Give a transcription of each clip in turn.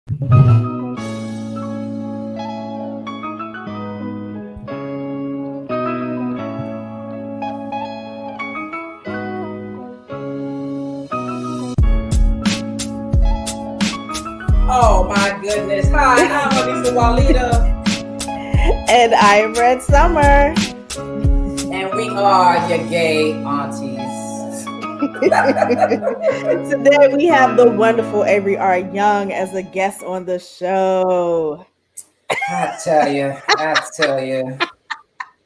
Oh my goodness. Hi, I'm Anissa Walida. And I am Red Summer. And we are your gay aunties. Today we have the wonderful Avery R. Young as a guest on the show. I tell you.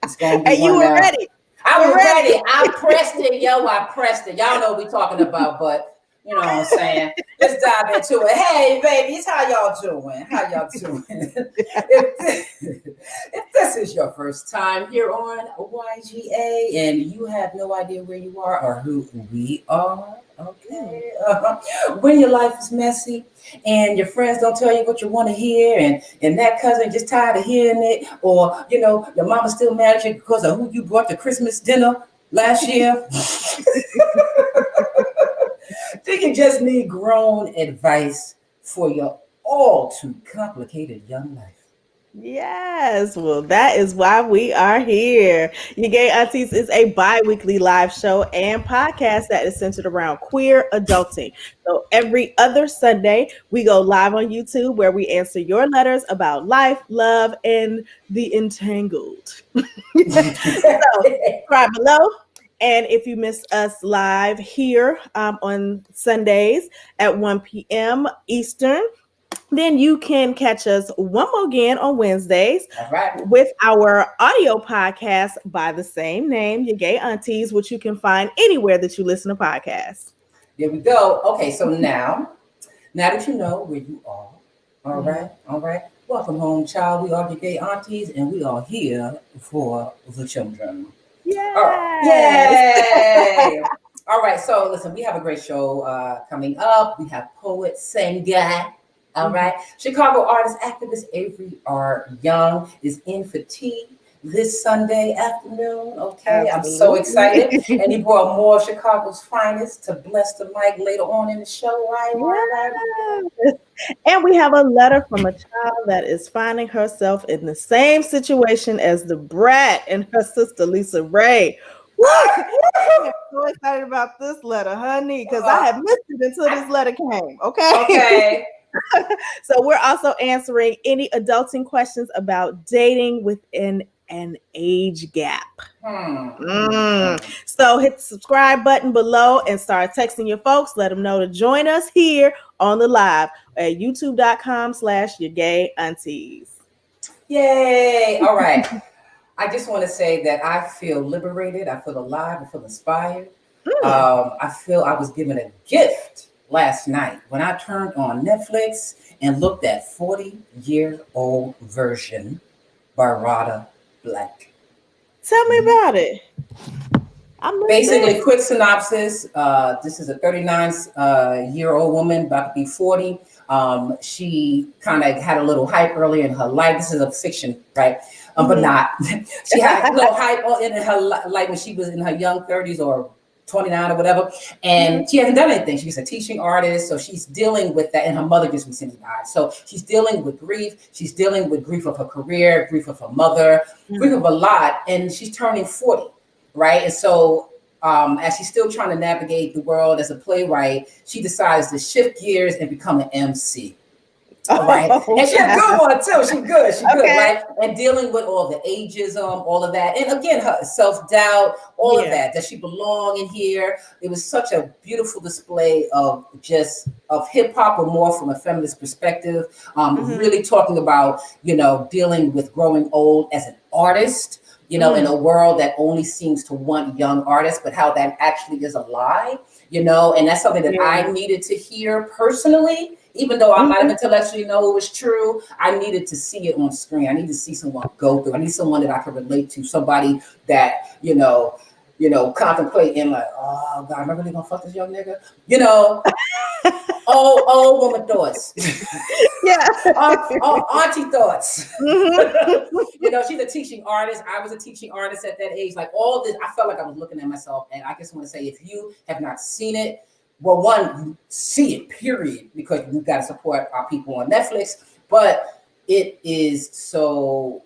It's going to be And you one were now. ready. I was ready. I pressed it, yo. I pressed it. Y'all know what we're talking about, but you know what I'm saying? Let's dive into it. Hey, babies, how y'all doing? If this is your first time here on YGA and you have no idea where you are or who we are, okay. When your life is messy and your friends don't tell you what you want to hear, and that cousin just tired of hearing it, or you know, your mama's still mad at you because of who you brought to Christmas dinner last year. Do you just need grown advice for your all too complicated young life? Yes, well, that is why we are here. Your Gay Aunties is a bi-weekly live show and podcast that is centered around queer adulting. So every other Sunday, we go live on YouTube where we answer your letters about life, love, and the entangled. So subscribe below. And if you miss us live here on Sundays at 1 p.m. Eastern, then you can catch us one more again on Wednesdays with our audio podcast by the same name, Your Gay Aunties, which you can find anywhere that you listen to podcasts. There we go. Okay, so now that you know where you are, all right. Welcome home, child. We are Your Gay Aunties, and we are here for the children. Yay! All right, so listen, we have a great show coming up. We have poet, singer. All right. Chicago artist, activist Avery R. Young is in for tea this Sunday afternoon. Okay. Absolutely. I'm so excited. And he brought more of Chicago's finest to bless the mic later on in the show. Right. And we have a letter from a child that is finding herself in the same situation as the brat and her sister, Lisa Ray. I'm so excited about this letter, honey, because I had missed it until this letter came. Okay. So we're also answering any adulting questions about dating within an age gap. So hit the subscribe button below and start texting your folks. Let them know to join us here on the live at youtube.com/yourgayaunties. Yay. All right. I just want to say that I feel liberated. I feel alive. I feel inspired. I feel I was given a gift last night when I turned on Netflix and looked at 40-year-old version Barada Black. Tell me about it. Basically, quick synopsis. This is a 39-year-old woman, about to be 40. She kind of had a little hype early in her life. This is a fiction, right? But not. She had a little hype in her life when she was in her young 30s or 29 or whatever, and she hasn't done anything. She's a teaching artist, so she's dealing with that, and her mother just recently died. So she's dealing with grief. She's dealing with grief of her career, grief of her mother, grief of a lot, and she's turning 40, right? And so as she's still trying to navigate the world as a playwright, she decides to shift gears and become an MC. Right. And she's a good one too. She's good, right? And dealing with all the ageism, all of that. And again, her self-doubt, all of that. Does she belong in here? It was such a beautiful display of hip-hop, or more from a feminist perspective. Really talking about, dealing with growing old as an artist, in a world that only seems to want young artists, but how that actually is a lie, and that's something that I needed to hear personally. Even though I might have intellectually know it was true, I needed to see it on screen. I need to see someone go through. I need someone that I can relate to, somebody that, contemplate and like, oh God, am I really gonna fuck this young nigga? Old woman thoughts. Auntie thoughts. She's a teaching artist. I was a teaching artist at that age. Like all this, I felt like I was looking at myself. And I just want to say, if you have not seen it, well, one, you see it, period, because we've got to support our people on Netflix, but it is so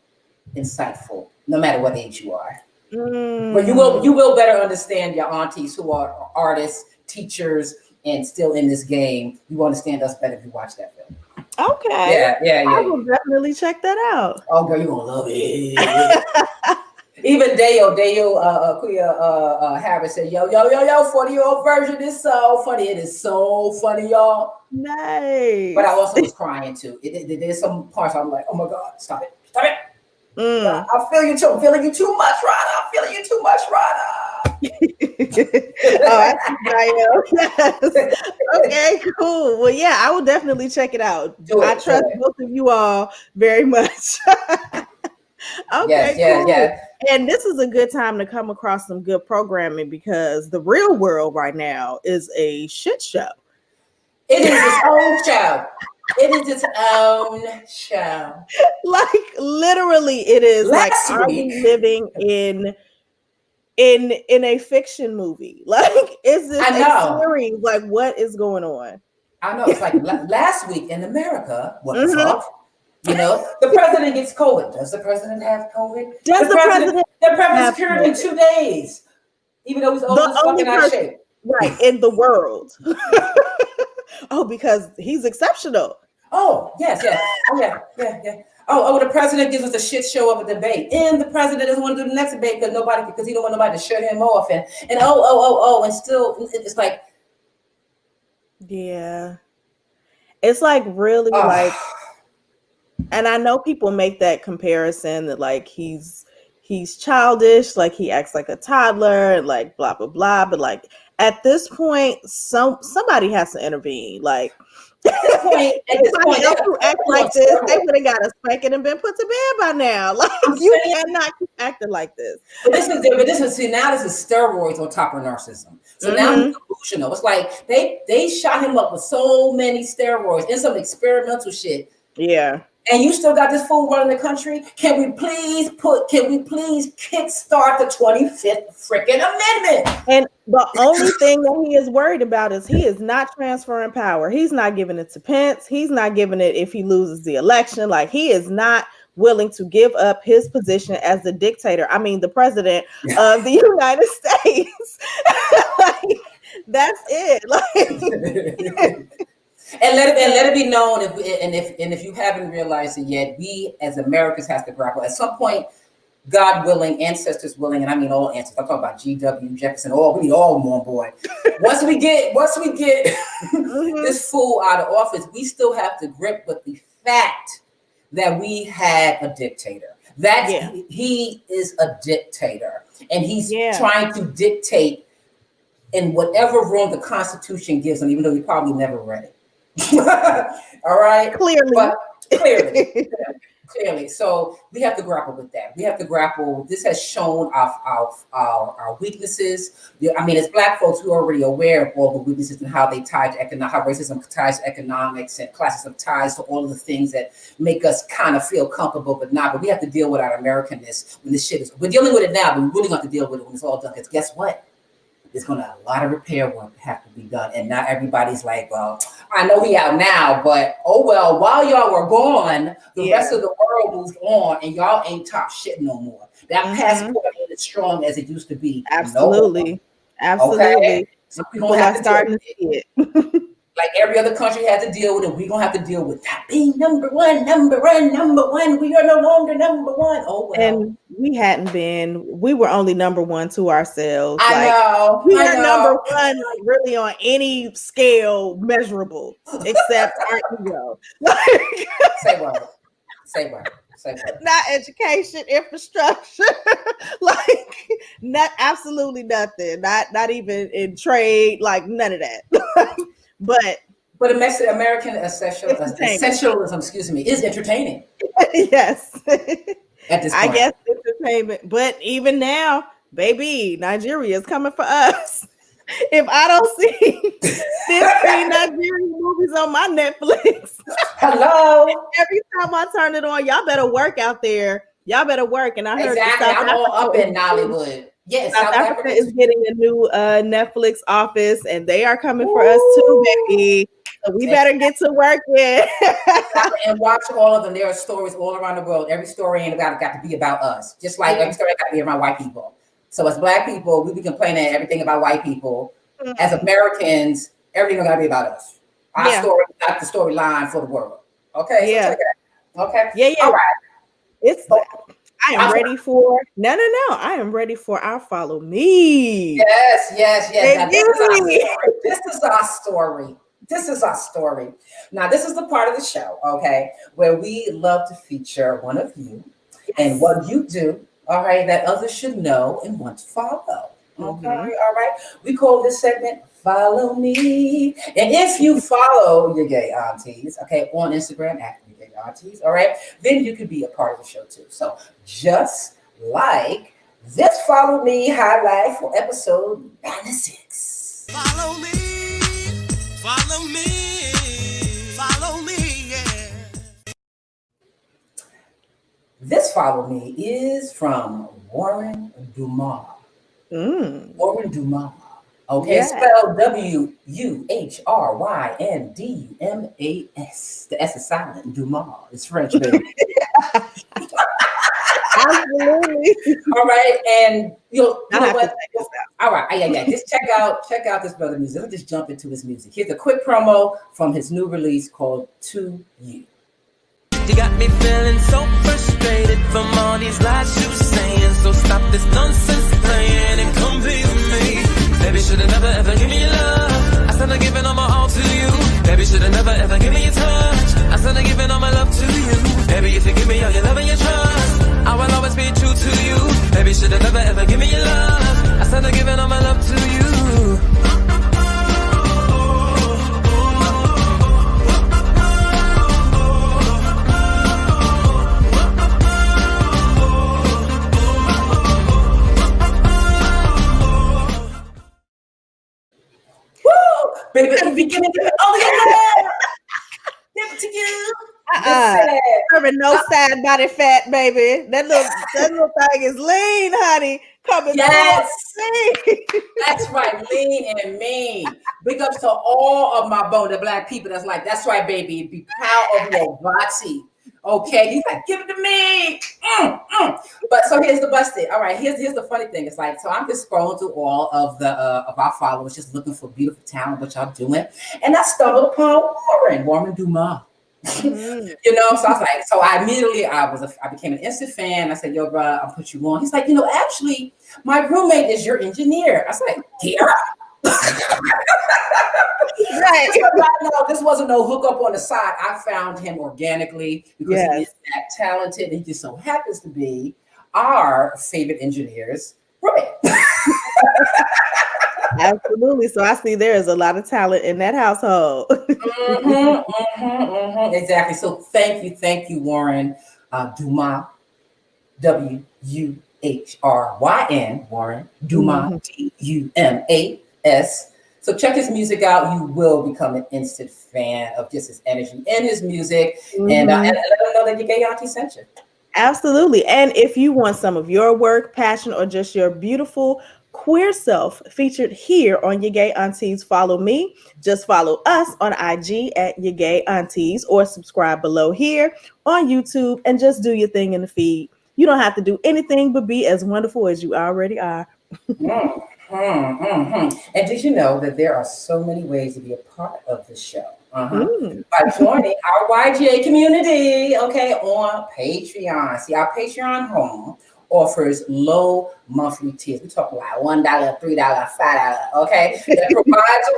insightful, no matter what age you are. But you will better understand your aunties who are artists, teachers, and still in this game. You understand us better if you watch that film. Okay. Yeah. I will definitely check that out. Oh, girl, you're gonna love it. Even Kuya Harris said, yo, 40-year-old version is so funny. It is so funny, y'all. Nice. But I also was crying too. There's some parts I'm like, oh my God, stop it. I feel you too. I'm feeling you too much, Rana. I'm feeling you too much, Rana. Oh, yes. Okay, cool. Well, yeah, I will definitely check it out. I trust both of you all very much. Okay, cool. Yeah. And this is a good time to come across some good programming because the real world right now is a shit show. It is its own show. It is its own show. Like literally, it is are we living in a fiction movie? Like, is this a series? Like, what is going on? I know. It's like last week in America. What the fuck? You know, the president gets COVID. Does the president have COVID? Does the president? The president's cured in 2 days, even though he's almost fucking out of shape. Right, in the world. Oh, because he's exceptional. Oh, yes. Oh, yeah. Oh, the president gives us a shit show of a debate. And the president doesn't want to do the next debate because he don't want nobody to shut him off. And and still, it's like. Yeah. It's like really like, and I know people make that comparison that like he's childish, like he acts like a toddler and like blah, blah, blah. But like at this point, somebody has to intervene. Like, at this point, else who act like this, they would have got a spanking and been put to bed by now. Like you cannot keep acting like this. But this is steroids on top of narcissism. So now he's delusional. It's like they shot him up with so many steroids and some experimental shit. Yeah. And you still got this fool running the country. Can we please kickstart the 25th freaking amendment? And the only thing that he is worried about is he is not transferring power. He's not giving it to Pence. He's not giving it if he loses the election. Like he is not willing to give up his position as the dictator. I mean, the president of the United States. Like, that's it. Like. And let it be known if you haven't realized it yet, we as Americans have to grapple at some point, God willing, ancestors willing, and I mean all ancestors. I'm talking about G.W. Jefferson. We need all on board. Once we get this fool out of office, we still have to grip with the fact that we had a dictator. He is a dictator, and he's trying to dictate in whatever room the Constitution gives him, even though he probably never read it. All right. Clearly. So we have to grapple with that. This has shown our weaknesses. I mean, as Black folks, we're already aware of all the weaknesses and how they tie to how racism ties to economics and classism ties to all of the things that make us kind of feel comfortable, but not. But we have to deal with our Americanness when this shit is. We're dealing with it now, but we really have to deal with it when it's all done. Because guess what? There's going to a lot of repair work have to be done. And not everybody's like, well, I know he out now, but oh well, while y'all were gone, the rest of the world moved on and y'all ain't top shit no more. That passport ain't as strong as it used to be. Absolutely. Okay? So people are starting to see it. Like every other country has to deal with it. We're going to have to deal with that being number one. We are no longer number one. Oh, well. And we were only number one to ourselves. I know. We are number one, like really on any scale measurable, except our ego. Say what? Not education, infrastructure, like absolutely nothing. Not even in trade, like none of that. But American essentialism, is entertaining. Yes. At this point. I guess entertainment. But even now, baby, Nigeria is coming for us. If I don't see 15 Nigerian movies on my Netflix, hello. Every time I turn it on, y'all better work out there. Y'all better work. And I heard exactly. I'm all up in Nollywood. Yes, South South Africa Africa is too. getting a new Netflix office, and they are coming for us too, Ooh. baby. So we better get to working. And watch all of them. There are stories all around the world. Every story ain't got to be about us. Just like every story got to be around white people. So as Black people, we be complaining everything about white people. As Americans, everything got to be about us. Our story, not the storyline for the world. Okay, so check it out. Okay, yeah. all right. It's I am ready for no. I am ready for our follow me. Yes. Now, Baby. this is our story. This is our story. Now, this is the part of the show, okay, where we love to feature one of you and what you do, all right, that others should know and want to follow. Okay, all right. We call this segment Follow Me. And if you follow your gay aunties, okay, on Instagram at your gay aunties, all right, then you can be a part of the show too. So just like this Follow Me highlight for episode 96. Follow me, follow me, follow me, yeah. This Follow Me is from Warren Dumas. Warren Dumas. Okay, spelled WuhryndUmas. The S is silent. Dumas. It's French, baby. Absolutely. All right, and you know what? All right, yeah. Just check out this brother music. Let's just jump into his music. Here's a quick promo from his new release called To You. You got me feeling so frustrated from all these lies you saying. So stop this nonsense playing and come be with me. Baby, should've never ever give me your love. I started giving all my all to you. Baby, should've never ever give me your touch. I started giving all my love to you. Baby, if you give me all your love and your trust, I will always be true to you. Baby, should've never ever give me your love. I started giving all my love to you. Baby, if you give it all your love, give it to you. No sad body fat, baby. That little thing is lean, honey. Coming That's right, lean and mean. Big ups to all of my bone, the Black people. That's right, baby. Be proud of your body. Okay, he's like, give it to me. But so here's the busted. All right, here's the funny thing. It's like, so I'm just scrolling through all of the of our followers, just looking for beautiful talent, what y'all doing, and I stumbled upon Warren Dumas. So I was like, so I became an instant fan. I said, yo, bro, I'll put you on. He's like, actually, my roommate is your engineer. I was like, yeah. Right. No, this wasn't no hookup on the side. I found him organically because he is that talented. He just so happens to be our favorite engineer's roommate. Absolutely. So I see there is a lot of talent in that household. Exactly. So thank you, Warren Dumas, WUHRYN, Warren Dumas, DUMAS. So check his music out. You will become an instant fan of just his energy and his music, and let him know that your gay auntie sent you. Absolutely. And if you want some of your work, passion, or just your beautiful queer self featured here on Your Gay Aunties Follow Me, just follow us on IG at Your Gay Aunties or subscribe below here on YouTube and just do your thing in the feed. You don't have to do anything but be as wonderful as you already are. And did you know that there are so many ways to be a part of the show? By joining our YGA community, okay, on Patreon. See, our Patreon home offers low monthly tiers. We talk about $1, $3, $5, okay? That provides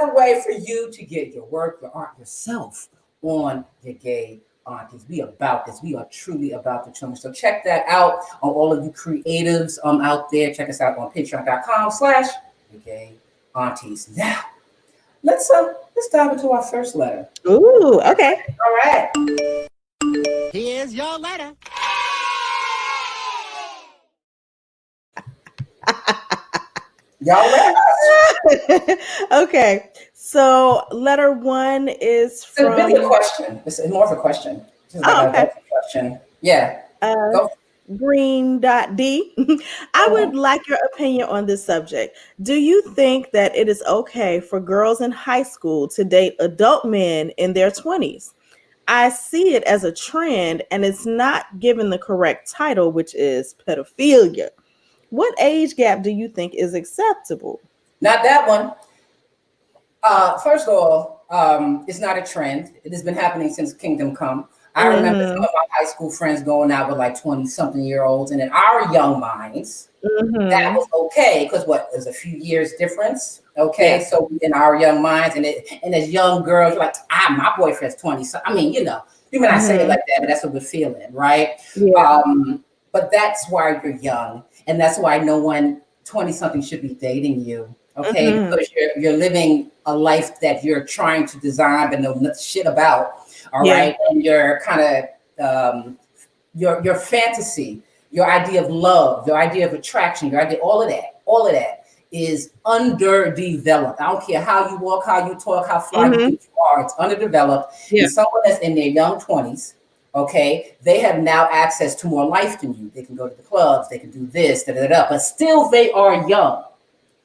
a way for you to get your work, your art yourself on Your Gay Aunties. We about this. We are truly about the challenge. So check that out on all of you creatives out there. Check us out on patreon.com/YourGayAunties. Now, let's dive into our first letter. Ooh, okay. All right. Here's your letter. Y'all ready? Okay. So letter 1 is from... It's really a question. It's more of a question. Okay. Question. Yeah. Go. Green.D. I would like your opinion on this subject. Do you think that it is okay for girls in high school to date adult men in their 20s? I see it as a trend and it's not given the correct title, which is pedophilia. What age gap do you think is acceptable? Not that one. First of all, it's not a trend. It has been happening since Kingdom Come. I remember some of my high school friends going out with like 20-something-year-olds, and in our young minds, that was okay because what, there's a few years difference. Okay, so in our young minds, and as young girls, like my boyfriend's 20. So I mean, you may not say it like that, but that's what we're feeling, right? Yeah. But that's why you're young, and that's why no one 20-something should be dating you. Okay, because you're living a life that you're trying to design but know shit about. All right, and your kind of your fantasy, your idea of love, your idea of attraction, your idea, all of that is underdeveloped. I don't care how you walk, how you talk, how fly you are, it's underdeveloped. And someone that's in their young 20s, okay, they have now access to more life than you. They can go to the clubs, they can do this, but still they are young.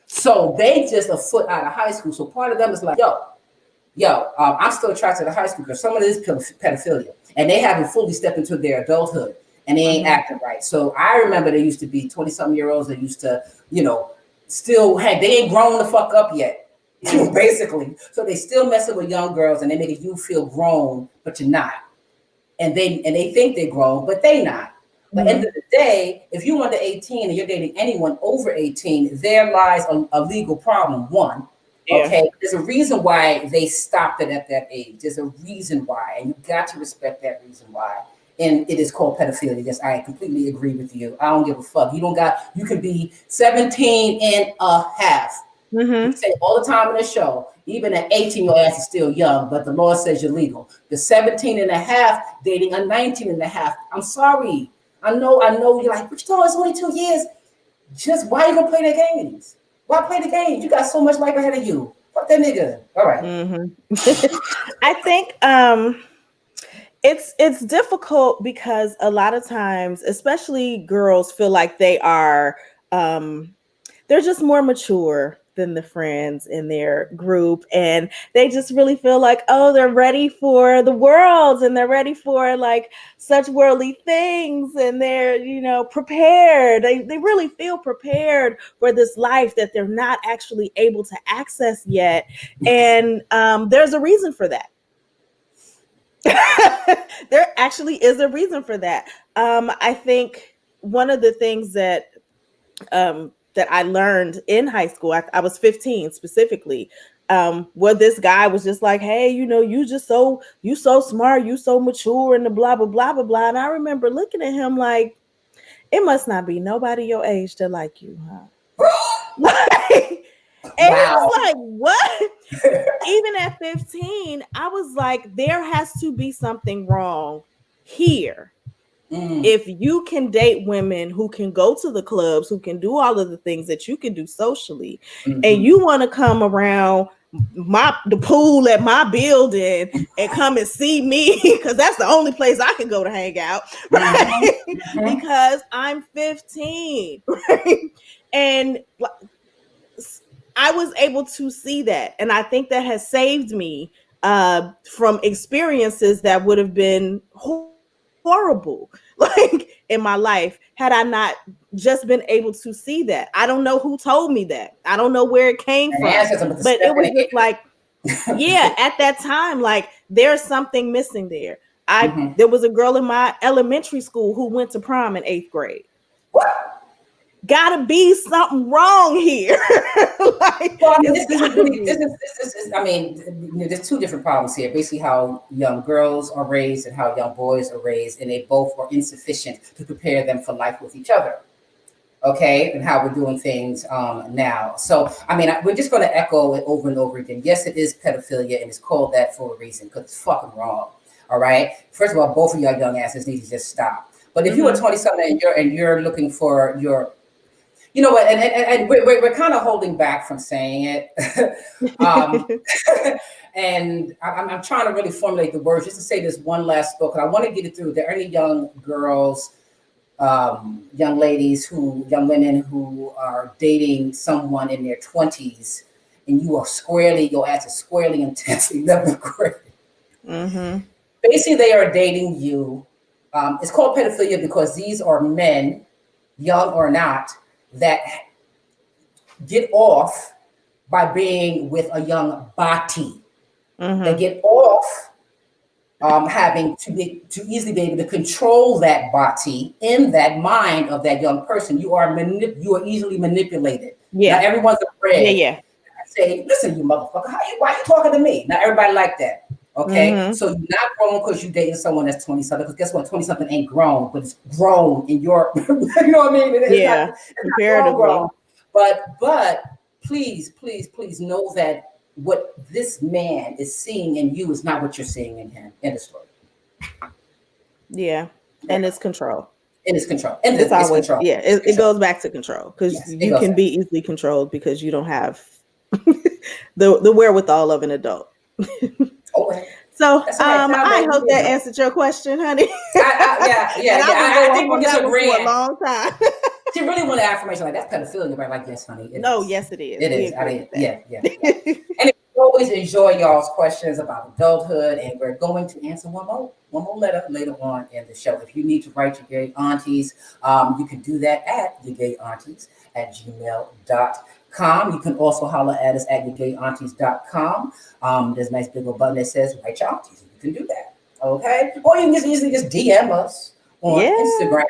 So they just a foot out of high school. So part of them is like, I'm still attracted to high school because some of this is pedophilia, and they haven't fully stepped into their adulthood, and they ain't acting right. So I remember there used to be 20-something-year-olds that used to, still they ain't grown the fuck up yet, basically. So they still messing with young girls, and they making you feel grown, but you're not. And they think they're grown, but they not. But at the end of the day, if you under 18 and you're dating anyone over 18, there lies a legal problem. One. Okay, there's a reason why they stopped it at that age. There's a reason why, and you got to respect that reason why. And it is called pedophilia. Yes, I completely agree with you. I don't give a fuck. You can be 17 and a half. You say all the time in the show, even at 18, your ass is still young, but the law says you're legal. The 17 and a half dating a 19 and a half. I'm sorry. I know you're like, but you told us only 2 years. Just why you gonna play the games? Why play the games? You got so much life ahead of you. Fuck that nigga. All right. I think it's difficult because a lot of times, especially girls, feel like they are they're just more mature than the friends in their group, and they just really feel like, oh, they're ready for the world and they're ready for like such worldly things, and they're prepared. They really feel prepared for this life that they're not actually able to access yet, and there's a reason for that. There actually is a reason for that. I think one of the things that I learned in high school, I was 15 specifically, where this guy was just like, hey, you so smart, you so mature, and the blah, blah, blah, blah, blah. And I remember looking at him like, it must not be nobody your age that like you, huh? And he was like, what? Even at 15, I was like, there has to be something wrong here. If you can date women who can go to the clubs, who can do all of the things that you can do socially, and you want to come around the pool at my building and come and see me, because that's the only place I can go to hang out, right? Because I'm 15, right? And I was able to see that, and I think that has saved me from experiences that would have been horrible like in my life had I not just been able to see that. I don't know who told me that. I don't know where it came from, but it was just like, yeah, at that time, like there's something missing there. There was a girl in my elementary school who went to prom in 8th grade. What? Gotta be something wrong here. There's two different problems here. Basically, how young girls are raised and how young boys are raised, and they both are insufficient to prepare them for life with each other. Okay, and how we're doing things now. So, we're just going to echo it over and over again. Yes, it is pedophilia, and it's called that for a reason because it's fucking wrong. All right. First of all, both of y'all young asses need to just stop. But if you are 20-something and you're looking for your and we're kind of holding back from saying it. And I'm trying to really formulate the words just to say this one last thought, because I want to get it through. There are any young girls young women who are dating someone in their 20s, and your ass is squarely intensely 11th grade. Mm-hmm. Basically, they are dating you. It's called pedophilia because these are men, young or not, that get off by being with a young bati. Mm-hmm. They get off having to easily be able to control that bati in that mind of that young person. You are easily manipulated. Yeah. Not everyone's afraid. Yeah. Say, listen, you motherfucker, why you talking to me? Not everybody like that. Okay, Mm-hmm. so you're not grown because you dating someone that's 20 something. Because guess what, 20 something ain't grown, but it's grown in your, you know what I mean? It's not grown. But please know that what this man is seeing in you is not what you're seeing in him in the story. Yeah, and it's control. And it's control. And it's always control. Yeah, it goes back to control because you can be easily controlled because you don't have the wherewithal of an adult. Okay. So I hope that answered your question, honey. I think we're disagreeing for a long time. She really wanted affirmation like that's pedophilia, right? Like, yes, honey. Yes, it is. It is. Yeah. And we always enjoy y'all's questions about adulthood, and we're going to answer one more letter later on in the show. If you need to write your gay aunties, you can do that at yourgayaunties@gmail.com. You can also holler at us at yourgayaunties.com. There's a nice big old button that says write your aunties. You can do that. Okay. Or you can just easily just DM us on Instagram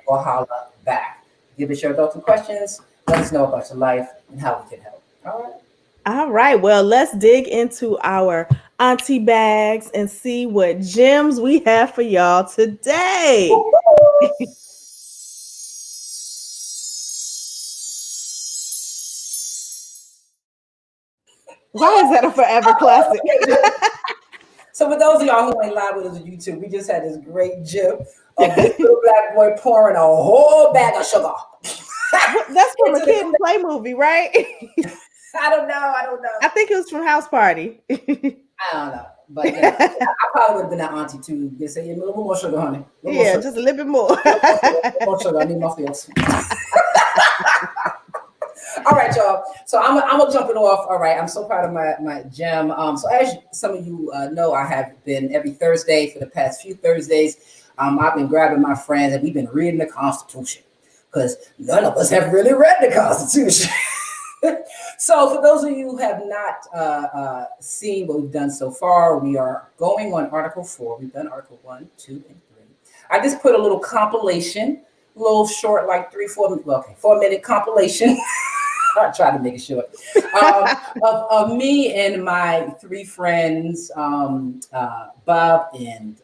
or holler back. Give us your adulting questions. Let us know about your life and how we can help. All right. Well, let's dig into our auntie bags and see what gems we have for y'all today. Why is that a forever classic? So for those of y'all who ain't live with us on YouTube, we just had this great gem of this little black boy pouring a whole bag of sugar. That's from a Kid and Play movie, right? I don't know. I think it was from House Party. I don't know. But I probably would have been that auntie too. They say, a little more sugar, honey. Just a little bit more. More sugar. I need my feels. All right, y'all. So I'm gonna jump it off. All right. I'm so proud of my gem. So as some of you know, I have been every Thursday for the past few Thursdays. I've been grabbing my friends and we've been reading the Constitution because none of us have really read the Constitution. So for those of you who have not seen what we've done so far, we are going on Article 4. We've done Article 1, 2, and 3. I just put a little compilation, a little short, like 4-minute compilation. I try to make it short. Of me and my three friends, Bob and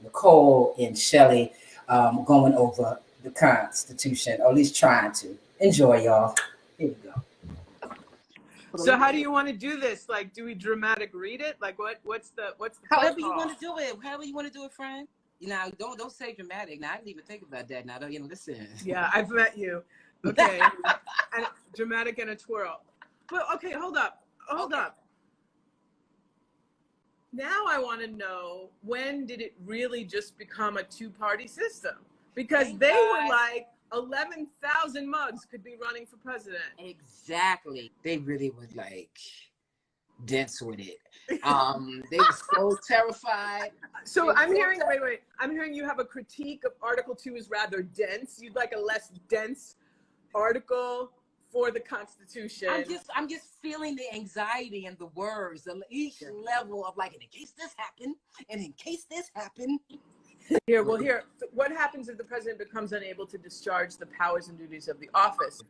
Nicole and Shelly, going over the Constitution, or at least trying to. Enjoy, y'all. Here we go. So how do you want to do this? Like, do we dramatic read it? Like, what's the however you want to do it? However you want to do it, friend. You know, don't say dramatic. Now I didn't even think about that. Now, listen. Yeah, I've met you. Okay, and dramatic and a twirl. But okay, hold up. Now I want to know, when did it really just become a two-party system? Because they were like 11,000 mugs could be running for president. Exactly. They really was like dense with it. They were so terrified. So I'm hearing, wait. I'm hearing you have a critique of Article 2 is rather dense. You'd like a less dense article for the Constitution. I'm just feeling the anxiety and the words, each level of like, in case this happened, and in case this happened. Here, what happens if the president becomes unable to discharge the powers and duties of the office?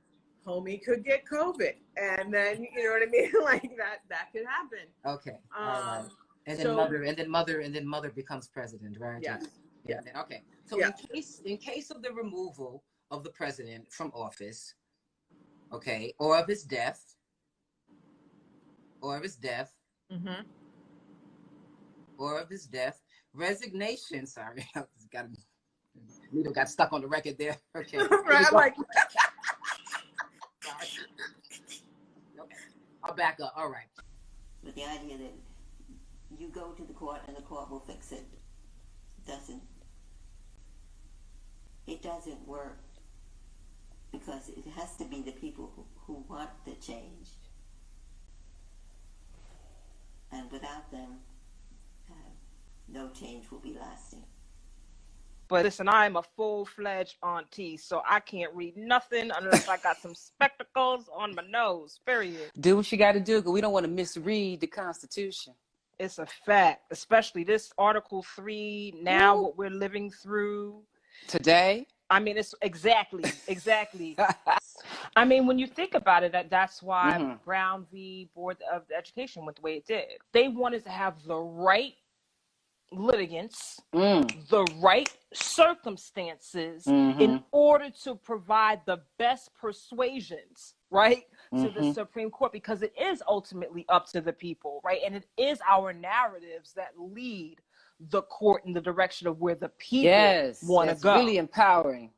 Homie could get COVID, and then you know what I mean, like that could happen. Okay. All right. And then mother becomes president, right? Yes. Yeah. Okay. So in case of the removal of the president from office, okay, or of his death, Mm-hmm. or of his death, resignation. Sorry, Nito got stuck on the record there. Okay. Right. I'm like. Sorry. Okay. I'll back up. All right. But the idea that you go to the court and the court will fix it doesn't it doesn't work because it has to be the people who want the change. And without them, no change will be lasting. But listen, I'm a full-fledged auntie, so I can't read nothing unless I got some spectacles on my nose, period. Do what you got to do, because we don't want to misread the Constitution. It's a fact, especially this Article 3, now what we're living through. Today? I mean, it's exactly. I mean, when you think about it, that's why Brown v. Board of Education went the way it did. They wanted to have the right litigants, the right circumstances in order to provide the best persuasions, right, to the Supreme Court, because it is ultimately up to the people, right? And it is our narratives that lead the court in the direction of where the people want to go. Really empowering.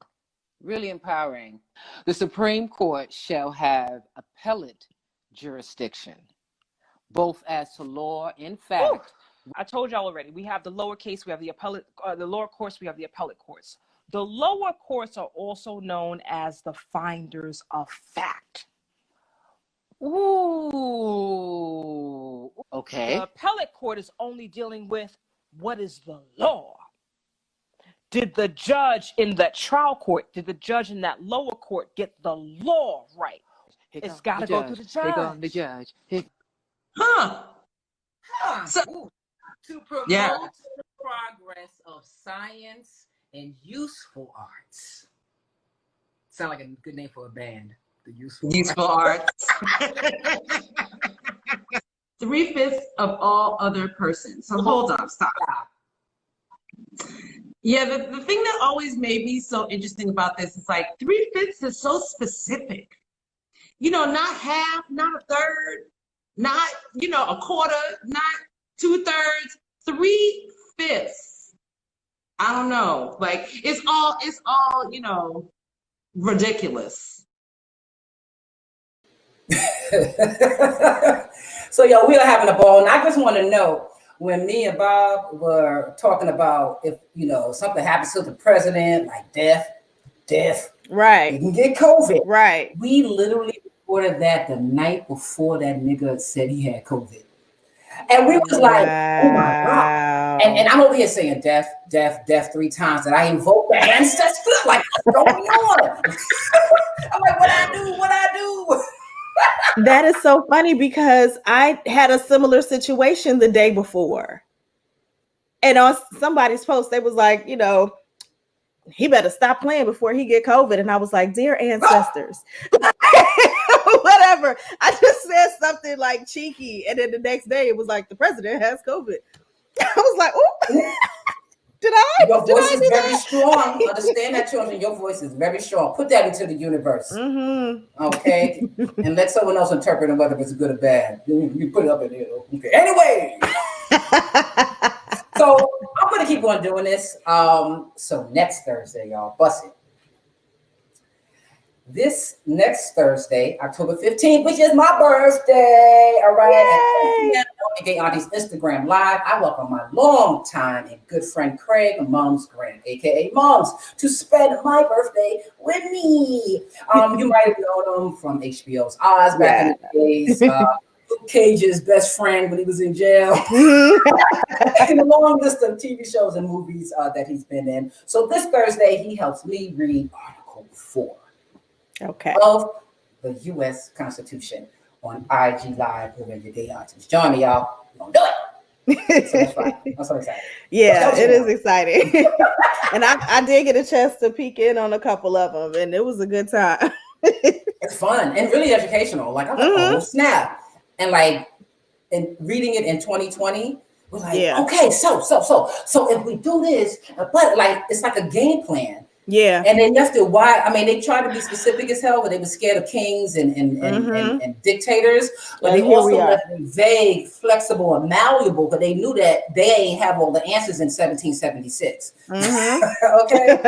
Really empowering. The Supreme Court shall have appellate jurisdiction, both as to law and fact. I told y'all already, we have the lower case, we have the appellate, the lower courts, we have the appellate courts. The lower courts are also known as the finders of fact. Ooh, okay. The appellate court is only dealing with what is the law. Did the judge in that trial court, did the judge in that lower court get the law right? It's got to go through the judge. Here comes the judge. So, to promote the progress of science and useful arts. Sound like a good name for a band. The useful arts. 3/5 of all other persons. So hold on, stop. Yeah, the thing that always made me so interesting about this is like 3/5 is so specific. You know, not half, not a third, not, you know, a quarter, not 2/3, 3/5. I don't know. Like it's all, you know, ridiculous. So, yo, we are having a ball. And I just want to know, when me and Bob were talking about if, you know, something happens to the president, like death, right, he can get COVID. Right. We literally reported that the night before that nigga said he had COVID. And we was like, oh my God. And I'm over here saying death 3 times, and I invoke the ancestor. Like, what's going on? I'm like, what I do? That is so funny because I had a similar situation the day before. And on somebody's post, they was like, you know, he better stop playing before he get COVID. And I was like, dear ancestors, whatever. I just said something like cheeky. And then the next day it was like, the president has COVID. I was like, oh, did I? Your voice is very strong. Understand that, children. Your voice is very strong. Put that into the universe. Okay? And let someone else interpret whether it's good or bad. You put it up in there. Okay. Anyway. So I'm going to keep on doing this. So next Thursday, y'all, bust it. This next Thursday, October 15th, which is my birthday. All right. At Aunties Instagram Live, I welcome my longtime and good friend Craig, Mom's Grant, aka Moms, to spend my birthday with me. You might have known him from HBO's Oz back in the days. Luke Cage's best friend when he was in jail. And a long list of TV shows and movies that he's been in. So this Thursday, he helps me read Article 4 of the U.S. Constitution on IG Live over your Gay Aunties. Join me, y'all. We're gonna do it. So that's fine. I'm so excited. Yeah, it is exciting. And I did get a chance to peek in on a couple of them, and it was a good time. It's fun and really educational. Like, I'm like, oh, snap. And like, in reading it in 2020, we're like, okay, so if we do this, but like, it's like a game plan. Yeah. And then that's why, I mean, they tried to be specific as hell, but they were scared of kings and dictators. But they also left it vague, flexible, and malleable, but they knew that they ain't have all the answers in 1776. Okay?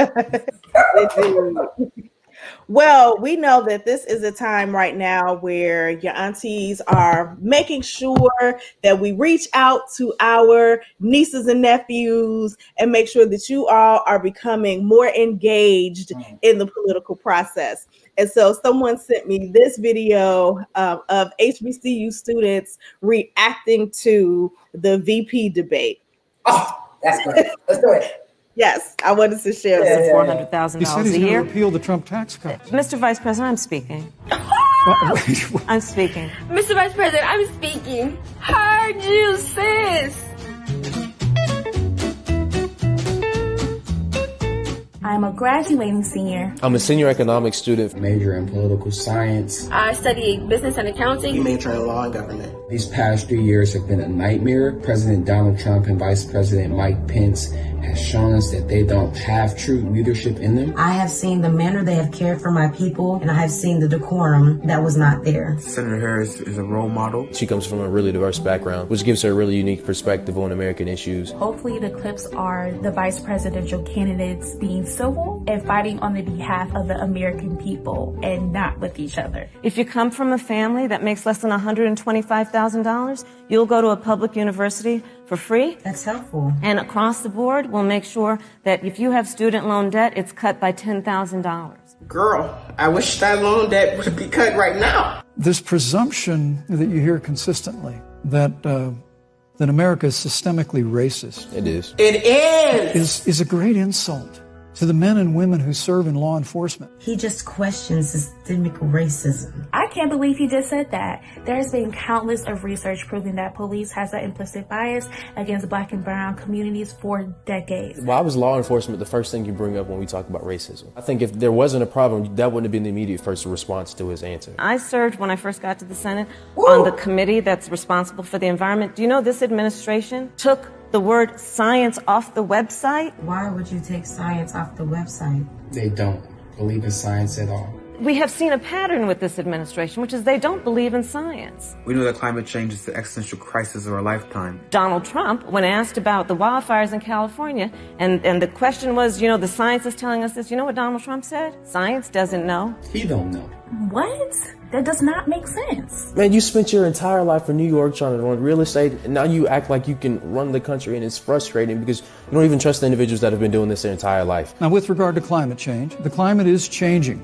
Well, we know that this is a time right now where your aunties are making sure that we reach out to our nieces and nephews and make sure that you all are becoming more engaged in the political process. And so someone sent me this video of HBCU students reacting to the VP debate. Oh, that's great. Let's do it. Yes, I wanted to share this. $400,000 He said he's a going year. to repeal the Trump tax cuts. Mr. Vice President, I'm speaking. I'm speaking. Mr. Vice President, I'm speaking. Heard you, sis. I'm a graduating senior. I'm a senior economics student. Major in political science. I study business and accounting. You major in law and government. These past 3 years have been a nightmare. President Donald Trump and Vice President Mike Pence has shown us that they don't have true leadership in them. I have seen the manner they have cared for my people, and I have seen the decorum that was not there. Senator Harris is a role model. She comes from a really diverse background, which gives her a really unique perspective on American issues. Hopefully the clips are the vice presidential candidates being civil and fighting on the behalf of the American people and not with each other. If you come from a family that makes less than $125,000, you'll go to a public university for free. That's helpful. And across the board, we'll make sure that if you have student loan debt, it's cut by $10,000. Girl, I wish that loan debt would be cut right now. This presumption that you hear consistently that America is systemically racist. It is. It is a great insult to the men and women who serve in law enforcement. He just questions systemic racism. I can't believe he just said that. There's been countless of research proving that police has an implicit bias against Black and brown communities for decades. Why was law enforcement the first thing you bring up when we talk about racism? I think if there wasn't a problem, that wouldn't have been the immediate first response to his answer. I served, when I first got to the Senate, on the committee that's responsible for the environment. Do you know this administration took the word science off the website? Why would you take science off the website? They don't believe in science at all. We have seen a pattern with this administration, which is they don't believe in science. We know that climate change is the existential crisis of our lifetime. Donald Trump, when asked about the wildfires in California, and the question was, the science is telling us this, you know what Donald Trump said? Science doesn't know. He don't know. What? That does not make sense. Man, you spent your entire life in New York trying to run real estate, and now you act like you can run the country, and it's frustrating because you don't even trust the individuals that have been doing this their entire life. Now, with regard to climate change, the climate is changing.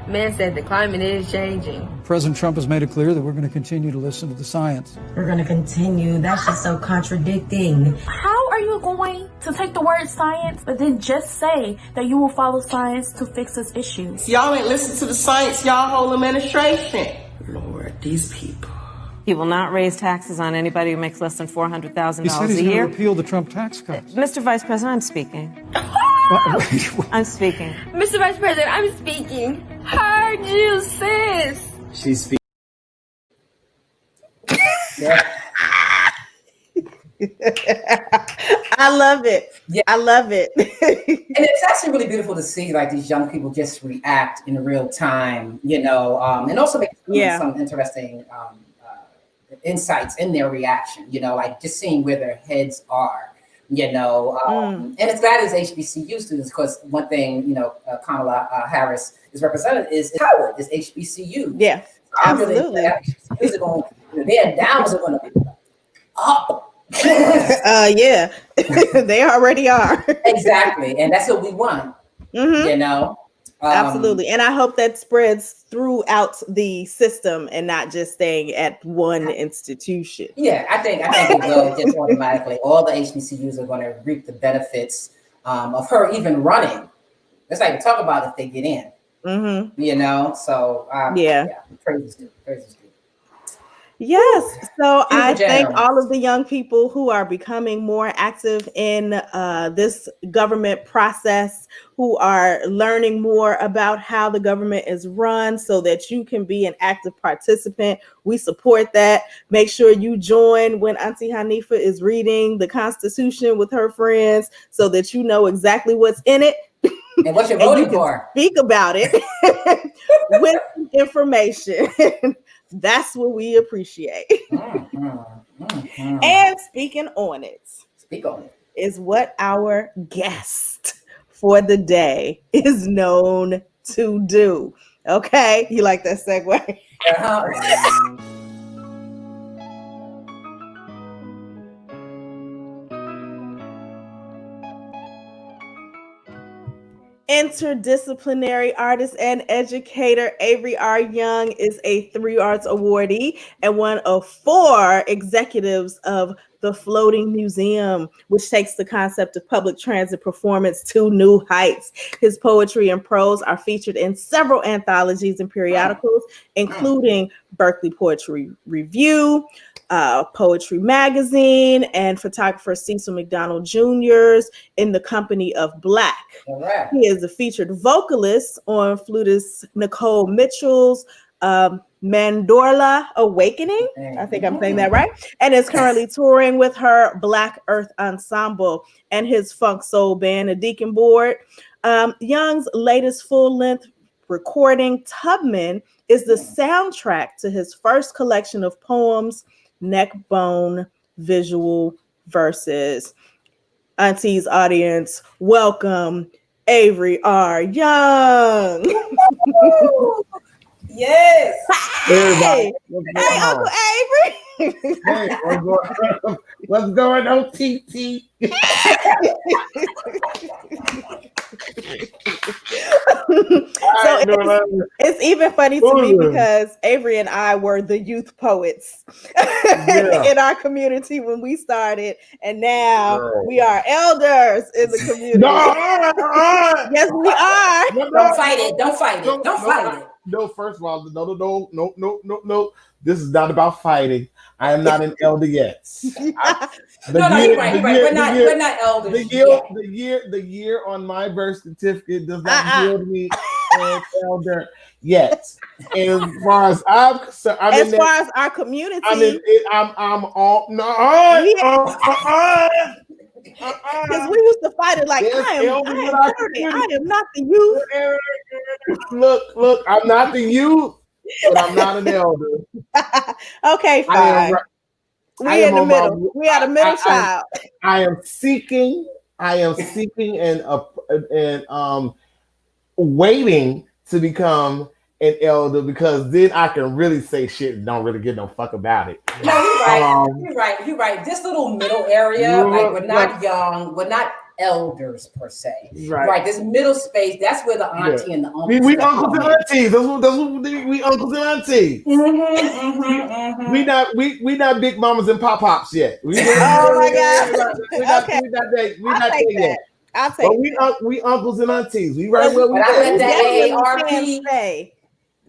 Man said the climate is changing. President Trump has made it clear that we're going to continue to listen to the science. We're going to continue. That's just so contradicting. How are you going to take the word science, but then just say that you will follow science to fix this issue? Y'all ain't listen to the science, y'all whole administration. Lord, these people. He will not raise taxes on anybody who makes less than $400,000 He said he's a going year. to repeal the Trump tax cuts. Mr. Vice President, I'm speaking. I'm speaking. Mr. Vice President, I'm speaking. Heard you, sis. She's speaking. I love it. Yeah. I love it. And it's actually really beautiful to see like these young people just react in real time, and also make some interesting insights in their reaction, like just seeing where their heads are, and it's glad as HBCU students, because one thing, Kamala Harris is represented is Howard, is HBCU. Yeah, absolutely. Really going, their downs are going to be up. Yeah, they already are. Exactly, and that's what we want. Absolutely, and I hope that spreads throughout the system and not just staying at one institution. Yeah, I think it will just automatically. All the HBCUs are going to reap the benefits of her even running. Let's not even talk about if they get in. So praise is due. Yes. So I thank general. all of the young people who are becoming more active in this government process, who are learning more about how the government is run so that you can be an active participant. We support that. Make sure you join when Auntie Hanifa is reading the Constitution with her friends so that you know exactly what's in it. And what you're voting for. Speak about it with information. That's what we appreciate. And speaking on it. Speak on it. Is what our guest for the day is known to do. Okay, you like that segue? Uh-huh. Interdisciplinary artist and educator Avery R. Young is a 3 Arts awardee and one of 4 executives of the Floating Museum, which takes the concept of public transit performance to new heights. His poetry and prose are featured in several anthologies and periodicals, including Berkeley Poetry Review, Poetry Magazine, and photographer Cecil McDonald Jr.'s In the Company of Black. Correct. He is a featured vocalist on flutist Nicole Mitchell's Mandorla Awakening. I think I'm saying that right. And is currently touring with her Black Earth Ensemble and his funk soul band, A Deacon Board. Young's latest full-length recording, Tubman, is the soundtrack to his first collection of poems, Neckbone Visual Verses. Aunties audience, welcome Avery R. Young. Yes. Hey, hey, Uncle Avery. Hey, what's going on, TT? So it's even funny to me because Avery and I were the youth poets in our community when we started, and now we are elders in the community. Yes, we are. Don't fight it. Don't fight it. Don't fight it. No, first of all, no. This is not about fighting. I am not an elder yet. You're right. We're not elders. The year on my birth certificate does not build me an elder yet. And as far as as our community, I'm all because we used to fight it like I am not the youth. Look, I'm not the youth, but I'm not an elder. Okay, fine. We in the middle. We are the middle child. I am seeking and waiting to become an elder, because then I can really say shit and don't really give no fuck about it. No, you're right. This little middle area, like we're not young, we're not elders per se. Right. This middle space, that's where the auntie and the uncle. We uncles and aunties. That's what we uncles and aunties. We not big mamas and pop-pops yet. Oh my God. We not there yet. I'll take that. We uncles and aunties. We right where we at. I let that AARP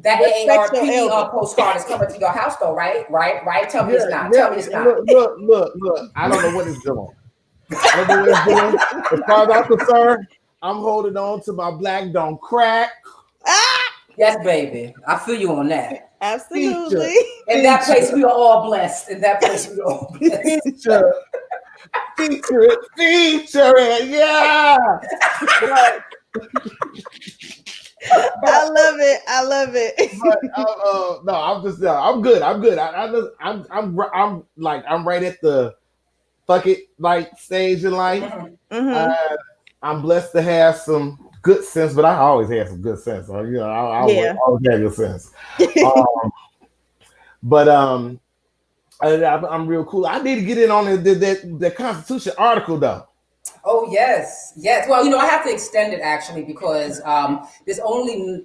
that AARP postcard is coming to your house though, right? Tell me it's not. Tell me it's not. Look. I don't know what it's doing. As far as I'm concerned, I'm holding on to my black don't crack. Yes, baby. I feel you on that. Absolutely. In that place, we are all blessed. Feature it, yeah. I love it. But, no, I'm good. I'm right at the fuck it like stage in life. I'm blessed to have some good sense, but I always had some good sense. So, I always had good sense. I'm real cool. I need to get in on the Constitution article though. Oh yes. Well, I have to extend it actually because there's only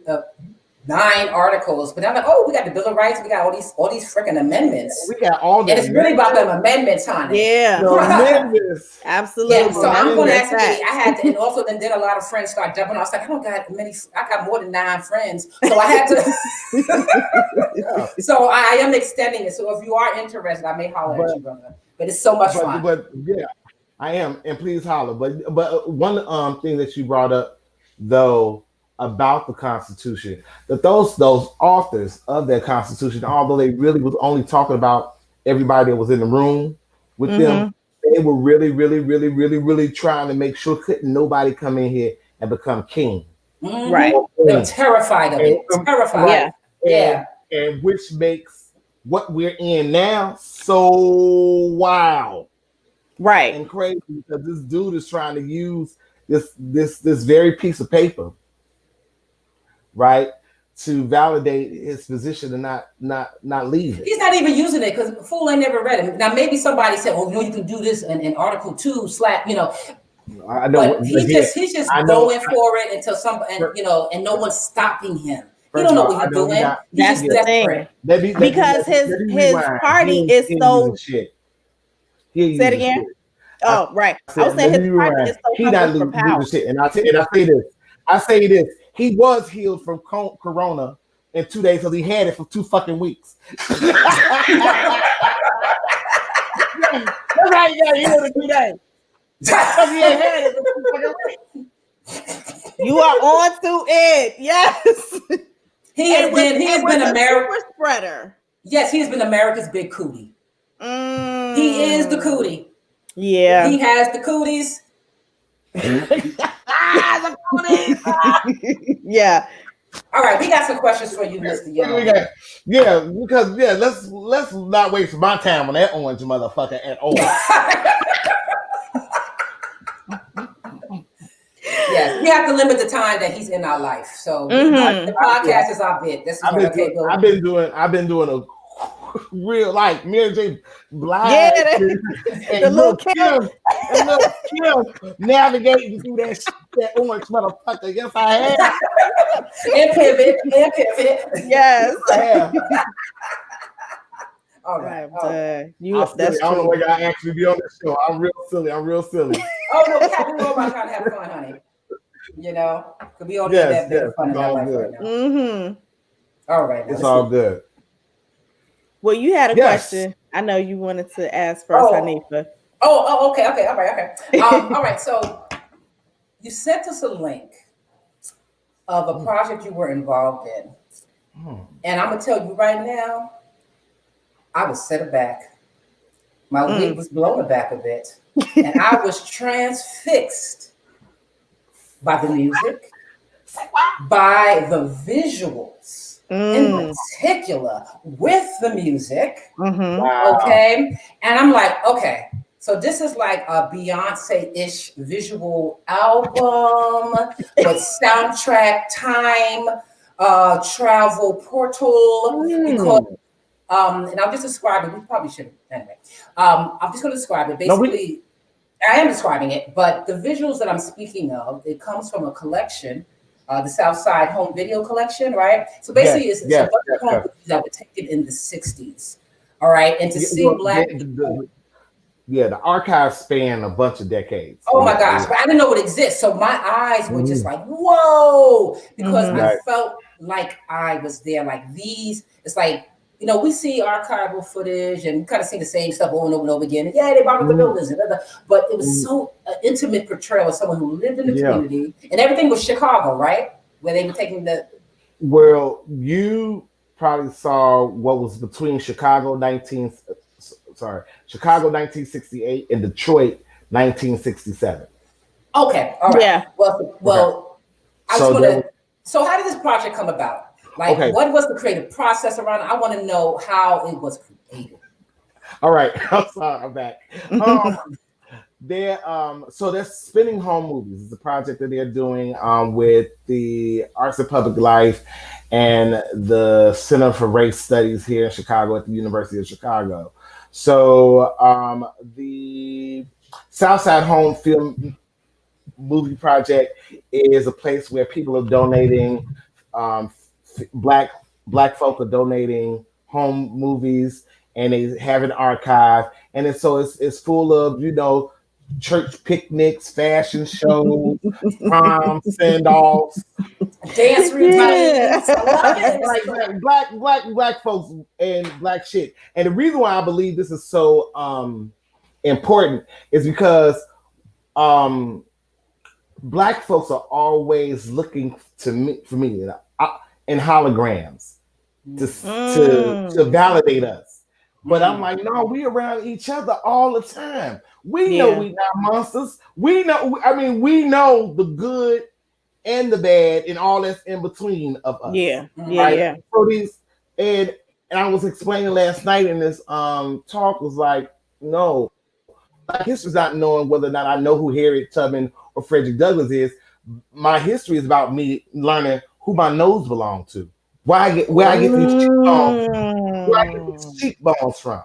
9 articles, but I'm like, we got the Bill of Rights, we got all these freaking amendments. We got all the and it's really about them amendments, honey. Yeah, amendments. Absolutely. Yeah, so I'm going to actually. I had to, and also then a lot of friends start jumping. I was like, I don't got many. I got more than 9 friends, so I had to. So I am extending it. So if you are interested, I may holler at you, brother. But it's so much fun. But yeah, I am, and please holler. But one thing that you brought up though about the Constitution, that those authors of that Constitution, although they really was only talking about everybody that was in the room with them, they were really, really, really, really, really trying to make sure couldn't nobody come in here and become king. Right. They're terrified of it. Terrified. Yeah. And which makes what we're in now so wild. Right. And crazy, because this dude is trying to use this very piece of paper right, to validate his position and not leave it. He's not even using it because fool ain't never read it. Now maybe somebody said, "Oh, you can do this in Article 2 slap," I know, but he's just going for it until and no one's stopping him. He don't know what he's doing. That's the thing. Because his party is so. Shit. Say it again. Shit. Oh, right. I was saying his party is so he not hungry for power. losing shit. And I say this. He was healed from corona in 2 days because he had it for 2 fucking weeks. That's right. Yeah, he healed in 2 days. Because he ain't had it for 2 fucking weeks. You are on to it. Yes. He has been America's spreader. Yes, he has been America's big cootie. He is the cootie. Yeah. He has the cooties. The cooties. Yeah. All right, we got some questions for you, Mr. Young. Let's not waste my time on that orange motherfucker at all. Yes, we have to limit the time that he's in our life. So the podcast is our bit. I've been doing a real like Mary J. Blige and the little Kim navigating through that orange motherfucker. Yes, I have. and pivot. Yes. I have. All right. I don't know why y'all actually be on this show. I'm real silly. Oh no, we're all about trying to have fun, honey. Because we all need that bit of fun in our life right now. Mm-hmm. All right. It's all good. Well, you had a question. I know you wanted to ask first, Hanifa. Oh, okay. All right. All right. So you sent us a link of a project you were involved in. And I'm going to tell you right now, I was set aback. My wig was blown aback a bit. And I was transfixed by the music, by the visuals, in particular, with the music. Wow. Okay. And I'm like, okay, so this is like a Beyonce-ish visual album with soundtrack, time, travel portal. Because and I'll just describe it. We probably shouldn't. Anyway, I'm just going to describe it. Basically, I am describing it, but the visuals that I'm speaking of, it comes from a collection, the Southside Home Video Collection, right? So basically, it's a bunch of home videos that were taken in the 60s, all right? And to see Black people. The archives span a bunch of decades. Oh my gosh, but I didn't know it exists. So my eyes were just like, whoa, because I felt like I was there. Like these, it's like, we see archival footage and kind of see the same stuff over and over and over again. Yeah, they bombed the buildings, but it was so intimate portrayal of someone who lived in the community, and everything was Chicago, right? Where they were taking the. Well, you probably saw what was between Chicago 1968 and Detroit 1967. Okay, all right. Yeah. Well, I just want to. So, how did this project come about? Like, what was the creative process around it? I want to know how it was created. All right, I'm sorry, I'm back. So they're spinning home movies. It's a project that they're doing with the Arts and Public Life and the Center for Race Studies here in Chicago at the University of Chicago. So the Southside Home Film Movie Project is a place where people are donating. Black folk are donating home movies, and they have an archive, and it's full of church picnics, fashion shows, prom send-offs, dance routines, black folks and black shit. And the reason why I believe this is so important is because black folks are always looking for me in holograms to validate us. But I'm like, no, we around each other all the time. We know we not monsters. We know the good and the bad and all that's in between of us. Yeah. So and I was explaining last night in this talk was like, no, Black history is not knowing whether or not I know who Harriet Tubman or Frederick Douglass is. My history is about me learning who my nose belongs to. Where I get these cheekbones, where I get these cheekbones from.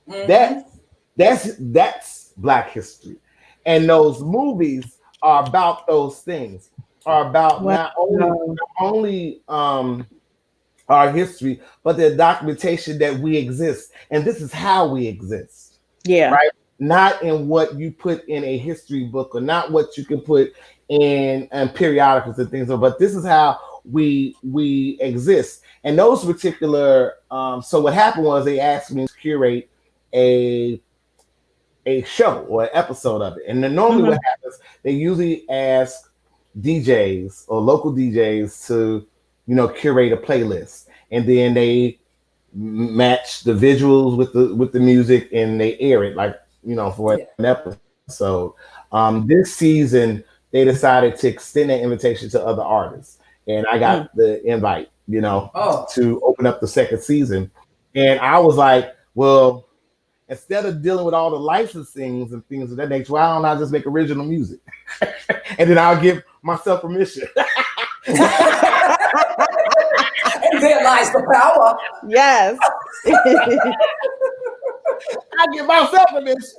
Mm-hmm. That's Black history. And those movies are about those things, are about Wow. not only our history, but the documentation that we exist. And this is how we exist. Yeah. Right? Not in what you put in a history book or not what you can put in periodicals and things, but this is how we exist. And those particular so what happened was they asked me to curate a show or an episode of it. And then normally what happens, they usually ask DJs or local DJs to, curate a playlist. And then they match the visuals with the music and they air it for an episode. This season they decided to extend that invitation to other artists. And I got the invite, to open up the second season. And I was like, well, instead of dealing with all the licensings and things of that nature, why don't I just make original music? And then I'll give myself permission. And there lies the power. Yes. I give myself permission.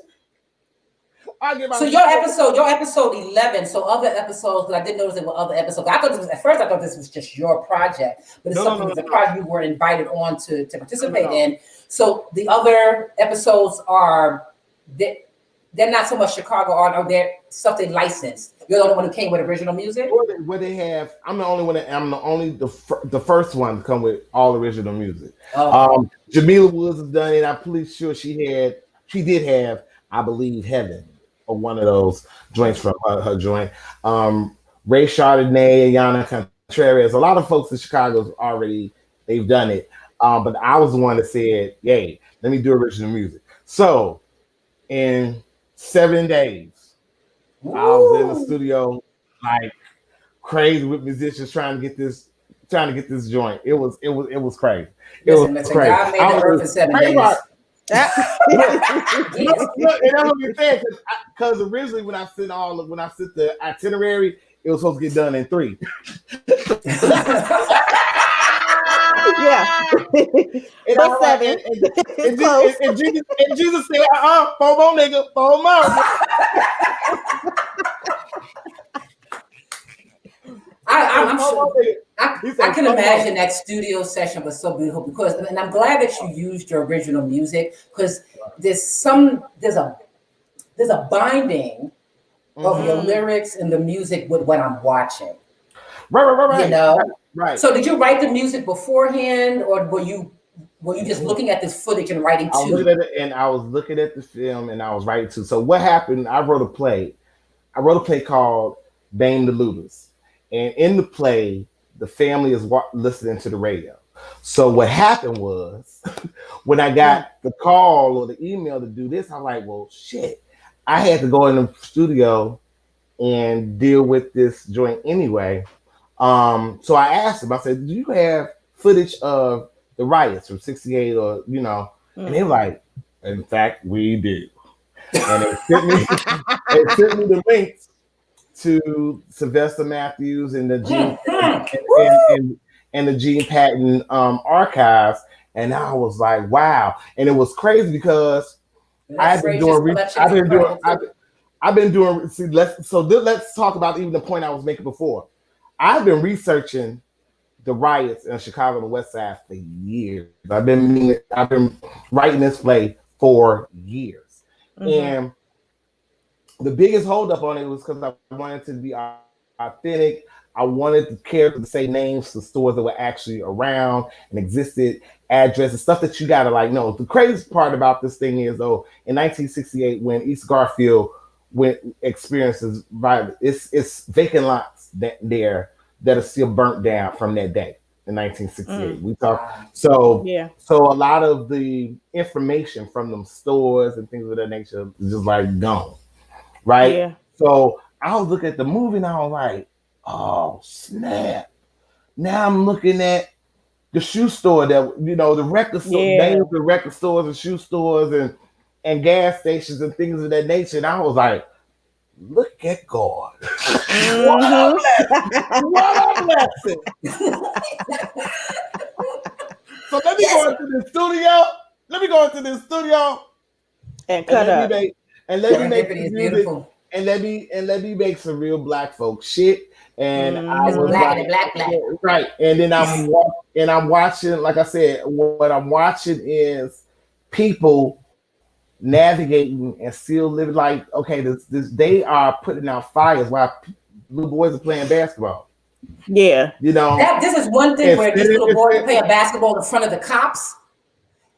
So your episode 11. So other episodes, because I didn't notice there were other episodes. I thought this was just your project, but it's something the project you were invited on to participate in. So the other episodes they're not so much Chicago art, or they're stuff they licensed. You're the only one who came with original music. Where they have, I'm the only the first one to come with all original music. Jamila Woods has done it. I'm pretty sure she did have, I believe, Heaven or one of those joints from her joint. Ray Chardonnay, Yana Contreras, a lot of folks in Chicago's they've done it. But I was the one that said, "Yay, let me do original music." So in 7 days, I was in the studio like crazy with musicians trying to get this joint. It was crazy. Listen, God made the earth in 7 days. Look, and that's what we said, because originally when I sent the itinerary, it was supposed to get done in 3. Yeah. And Jesus said, four more, nigga, 4 more. I'm sure. I can imagine that studio session was so beautiful and I'm glad that you used your original music, because there's a binding of your lyrics and the music with what I'm watching. Right. Right. So did you write the music beforehand, or were you just looking at this footage and writing too? I was looking at the film and I was writing too. So what happened? I wrote a play called Bame the Looters. And in the play, the family is listening to the radio. So what happened was, when I got the call or the email to do this, I'm like, well, shit. I had to go in the studio and deal with this joint anyway. So I asked him, I said, do you have footage of the riots from 68 or, and they were like, in fact, we do. And they sent me the links to Sylvester Matthews and the Gene Patton archives, and I was like, wow. And it was crazy because I've been doing. Let's talk about even the point I was making before. I've been researching the riots in Chicago and the West Side for years. I've been writing this play for years, and the biggest holdup on it was because I wanted to be authentic. I wanted the characters to say names to stores that were actually around and existed, addresses, stuff that you gotta know. The crazy part about this thing is, though, in 1968, when East Garfield experiences violence, it's vacant lots that are still burnt down from that day in 1968. We talk so a lot of the information from them stores and things of that nature is just gone. Right. Yeah. So I was looking at the movie and I was like, oh snap. Now I'm looking at the shoe store that the record store, names of record stores and shoe stores and gas stations and things of that nature. And I was like, Look at God. Mm-hmm. What a blessing. So let me go into the studio. Let me go into the studio and cut let up. me make and let me make Serendipity some is music beautiful. and let me make some real black folk shit. And I It's was black like, and black. right. And then I'm watching, like I said, what I'm watching is people navigating and still living like, okay, this they are putting out fires while little boys are playing basketball. Yeah. You know, This is one thing where these little boys are playing basketball in front of the cops.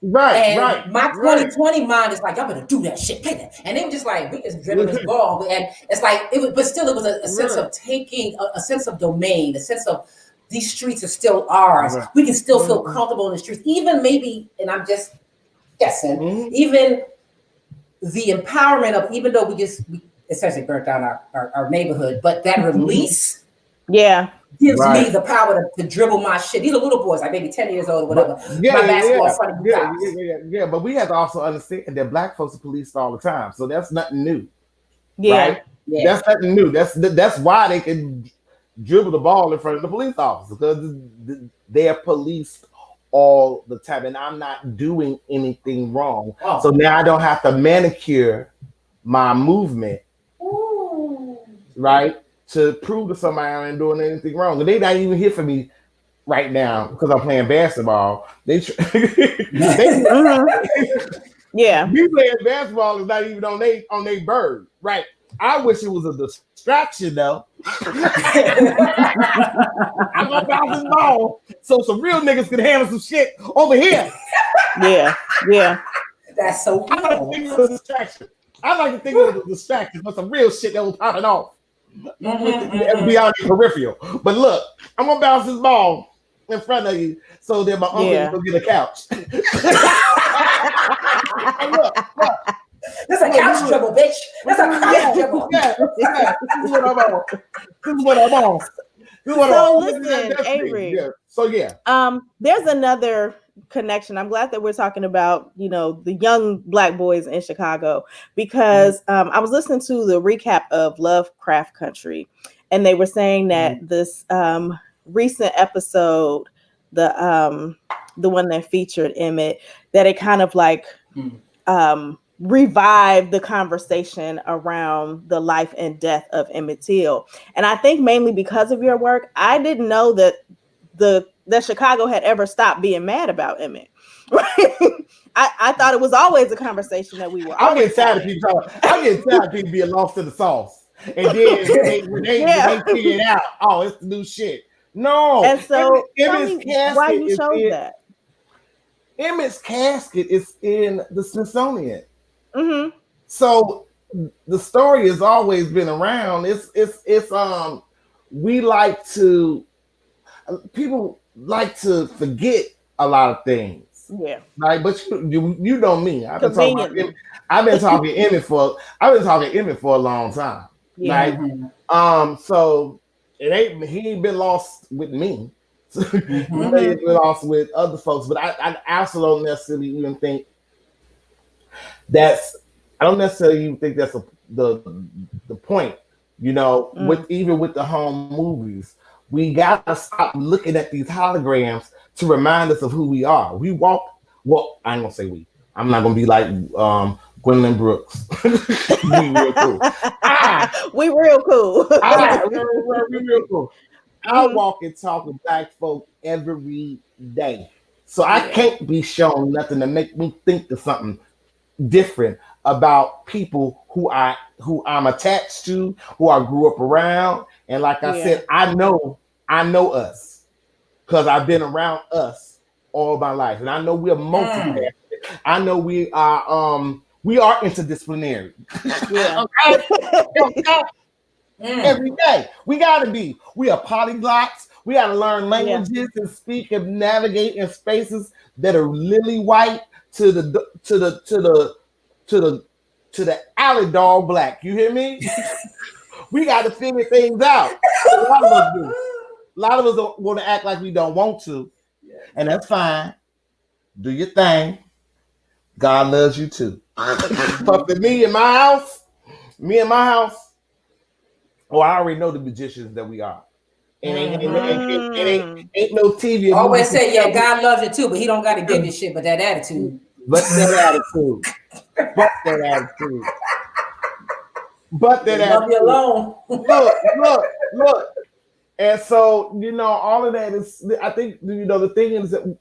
Right. My 2020 mind is like, y'all better do that shit, play that. And they were just like, we just dribbling this ball. And it's like, it was, but still it was a sense of taking, a sense of domain, a sense of these streets are still ours. Right. We can still feel comfortable in the streets. Even maybe, and I'm just guessing, even the empowerment of, even though we essentially burnt down our neighborhood, but that release gives me the power to dribble my shit. These are little boys, like maybe 10 years old or whatever. My basketball in front of you guys. But we have to also understand that black folks are policed all the time, so that's nothing new. Yeah. Right? Yeah. That's nothing new. That's why they can dribble the ball in front of the police officer, because they're policed all the time, and I'm not doing anything wrong. Oh. So now I don't have to manicure my movement, right, to prove to somebody I ain't doing anything wrong. And they not even here for me right now because I'm playing basketball. Yeah. Me playing basketball is not even on they bird. Right. I wish it was a distraction though. I'm gonna bounce this ball so some real niggas can handle some shit over here. Yeah. That's so cool. I like to think it was a distraction. I like to think it was a distraction, but some real shit that was popping off. Beyond the peripheral. But look, I'm gonna bounce this ball in front of you so that my uncle can go get a couch. look. That's a couch dribble, bitch. That's a couch dribble. Yeah. This is what I'm on. So listen, Avery. Yeah. So yeah. There's another connection. I'm glad that we're talking about, the young black boys in Chicago, because I was listening to the recap of Lovecraft Country, and they were saying that this recent episode, the one that featured Emmett, that it kind of like revived the conversation around the life and death of Emmett Till. And I think mainly because of your work, I didn't know that that Chicago had ever stopped being mad about Emmett. I thought it was always a conversation that we were. I'm getting tired of people. I'm getting tired of people being lost in the sauce, and then when they figure it out, oh, it's the new shit. No, and so Emmett's casket why you chose that? Emmett's casket is in the Smithsonian. Mm-hmm. So the story has always been around. We like to. People like to forget a lot of things. Yeah. Right, but you know me. I've been talking Emmett for a long time. Yeah. Right? So he ain't been lost with me. He's been lost with other folks, but I also don't necessarily even think that's the point. With the home movies. We gotta stop looking at these holograms to remind us of who we are. We walk. Well, I ain't gonna say we. I'm not gonna be like Gwendolyn Brooks. We real cool. We real cool. We real cool. I walk and talk with black folk every day, so I can't be shown nothing to make me think of something different about people who I'm attached to, who I grew up around. And like I said, I know us because I've been around us all my life, and I know we're multifaceted. I know we are interdisciplinary. Every day we gotta be. We are polyglots. We gotta learn languages and speak and navigate in spaces that are lily white to the alley dog black. You hear me? We got to figure things out. A lot of us do. A lot of us don't want to act like we don't want to, and that's fine. Do your thing. God loves you too. But for me and my house, Oh, I already know the magicians that we are. And Mm. ain't no TV or movie Always can say, tell yeah, me. God loves you too, but he don't got to give you shit, but that attitude. But that attitude. But that attitude. But that Love you attitude. alone. Look. And so, all of that is, I think, the thing is that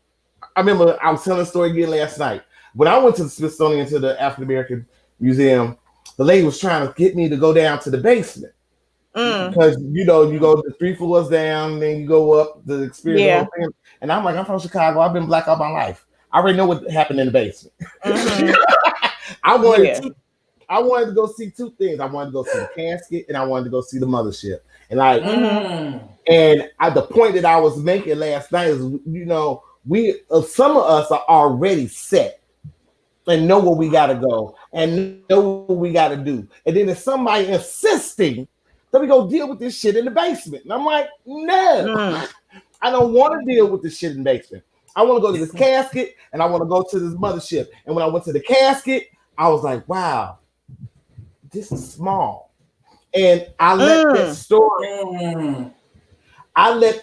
I remember I was telling a story again last night. When I went to the Smithsonian, to the African American Museum, the lady was trying to get me to go down to the basement. Because, you go the 3 floors down, then you go up to experience the whole thing. And I'm like, I'm from Chicago. I've been black all my life. I already know what happened in the basement. I wanted to go see 2 things. I wanted to go see the casket, and I wanted to go see the mothership. And the point that I was making last night is, some of us are already set and know where we gotta go and know what we gotta do. And then there's somebody insisting that we go deal with this shit in the basement. And I'm like, no, I don't want to deal with this shit in the basement. I want to go to this casket and I want to go to this mothership. And when I went to the casket, I was like, wow, this is small. And I let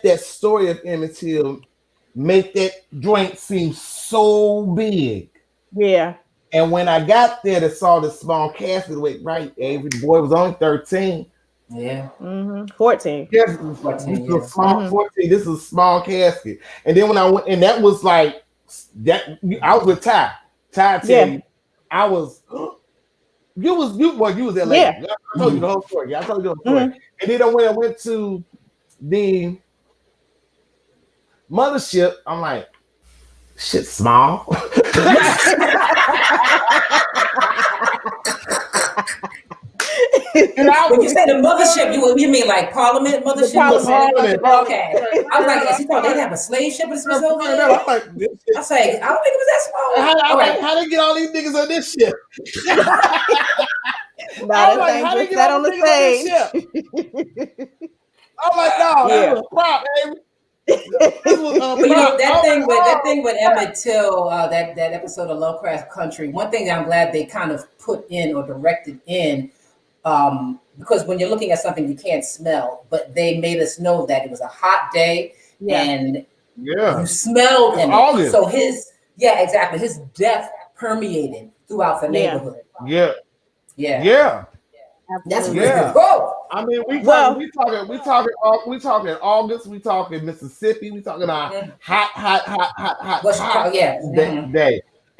that story of Emmett Till make that joint seem so big. Yeah. And when I got there to saw the small casket, wait, right, Avery, the boy was only 13. Yeah. 14. Yes, 14, this is a small 14. This is a small casket. And then when I went, and that was like that. I was with Ty. Ty tell you, I was. You was LA. Yeah. I told you the whole story. Yeah, I told you the whole story. And then when I went to the mothership, I'm like, shit, small. When you say the mothership, you mean like Parliament mothership? Parliament. Okay. I was like, yes, he thought they'd have a slave ship in the Smithsonian. I say, I don't think it was that small. How they get all these niggas on this ship? How they get on the stage? I'm like, no, this was a prop, baby. But that thing with Emmett Till, that episode of Lovecraft Country. One thing that I'm glad they kind of put in or directed in, because when you're looking at something you can't smell, but they made us know that it was a hot day and you smelled Emmett. So his death permeated throughout the neighborhood. Yeah. That's I mean, we talking August, we talking Mississippi, we talking hot day.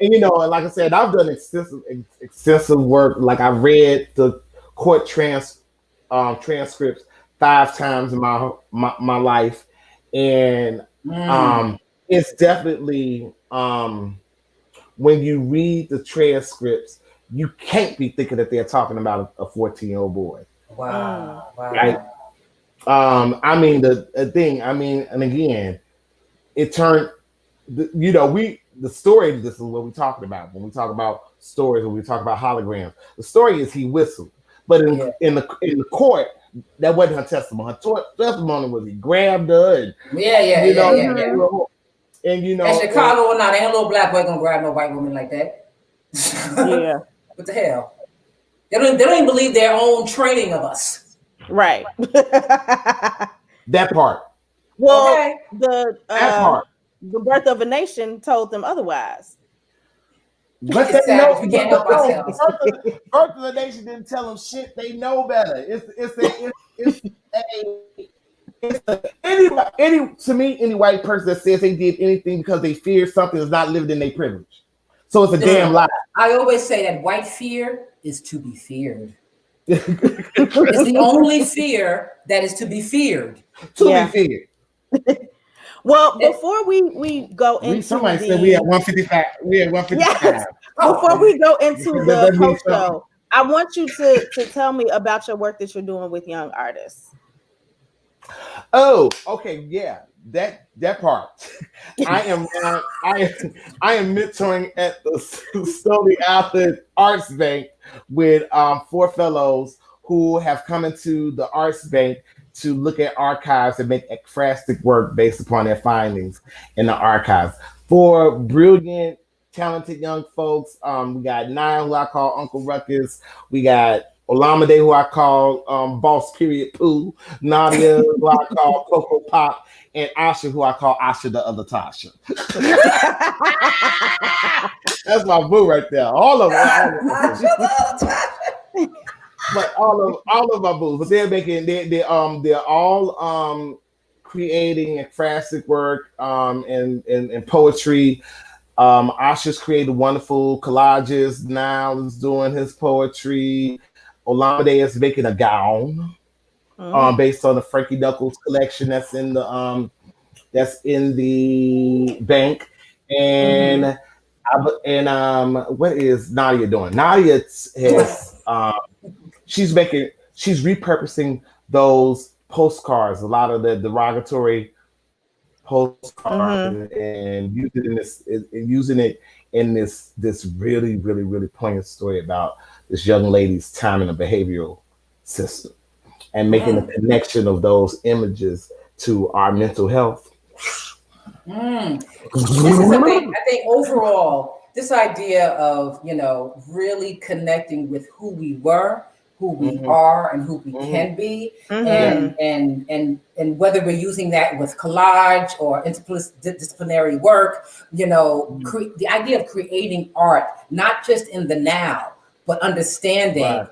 And and like I said, I've done extensive work. Like I read the court transcripts 5 times in my life, and it's definitely when you read the transcripts, you can't be thinking that they're talking about a 14-year-old boy. Wow. Right? I mean the thing. I mean, and again, it turned. The story. This is what we're talking about when we talk about stories. When we talk about holograms, the story is he whistled, but in the court, that wasn't her testimony. Her testimony was he grabbed her. And in Chicago or not, ain't a little black boy gonna grab no white woman like that. Yeah. What the hell? They don't even believe their own training of us. Right. That part. Well, that part. The Birth of a Nation told them otherwise. But they know we can't help ourselves. Birth of the Nation didn't tell them shit. They know better. Any white person that says they did anything because they fear something is not living in their privilege. So it's a damn lie. I always say that white fear is to be feared. It's the only fear that is to be feared. Be feared. Well, before we go into somebody said we at 155. We at 155. Yes. Before we go into the post show, I want you to tell me about your work that you're doing with young artists. Oh, okay, yeah, that part. I am mentoring at the Stony Athlete Arts Bank with 4 fellows who have come into the Arts Bank to look at archives and make ekphrastic work based upon their findings in the archives. 4 brilliant, talented young folks. We got 9 who I call Uncle Ruckus. We got Olamide, who I call Boss Period Pooh, Nadia, who I call Coco Pop, and Asha, who I call Asha the other Tasha. That's my boo right there. All of them. But all of my boos, but they're all creating ekphrastic work and poetry. Asha's created wonderful collages now. Is doing his poetry. Olamide is making a gown based on the Frankie Knuckles collection that's in the bank. And what is Nadia doing? Nadia has she's repurposing those postcards, a lot of the derogatory postcards, and using it in this really, really, really poignant story about this young lady's time in the behavioral system and making the connection of those images to our mental health. This is a thing. I think overall, this idea of really connecting with who we were, who we are, and who we can be, and whether we're using that with collage or interdisciplinary work, the idea of creating art, not just in the now, but understanding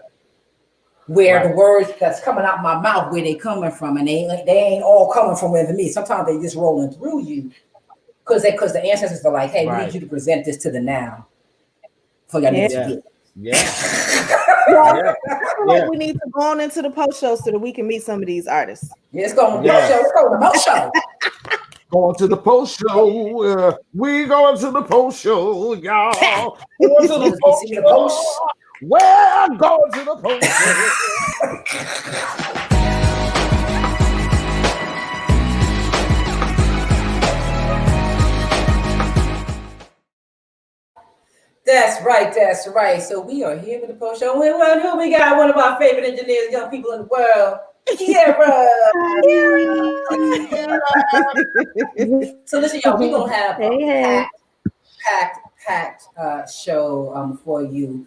where the words that's coming out my mouth, where they coming from, and they ain't all coming from within me. Sometimes they just rolling through you because the ancestors are like, hey, we need you to present this to the now for y'all need to get. Like we need to go on into the post show so that we can meet some of these artists. Let's go on the post show. Let's go to the post show. Going to the post show. We going to the post show, y'all. Going to the post show. We're going to the post show. That's right. That's right. So we are here with the post show. Who we got? One of our favorite engineers, young people in the world. Kiera. So listen, y'all, we're gonna have a packed show for you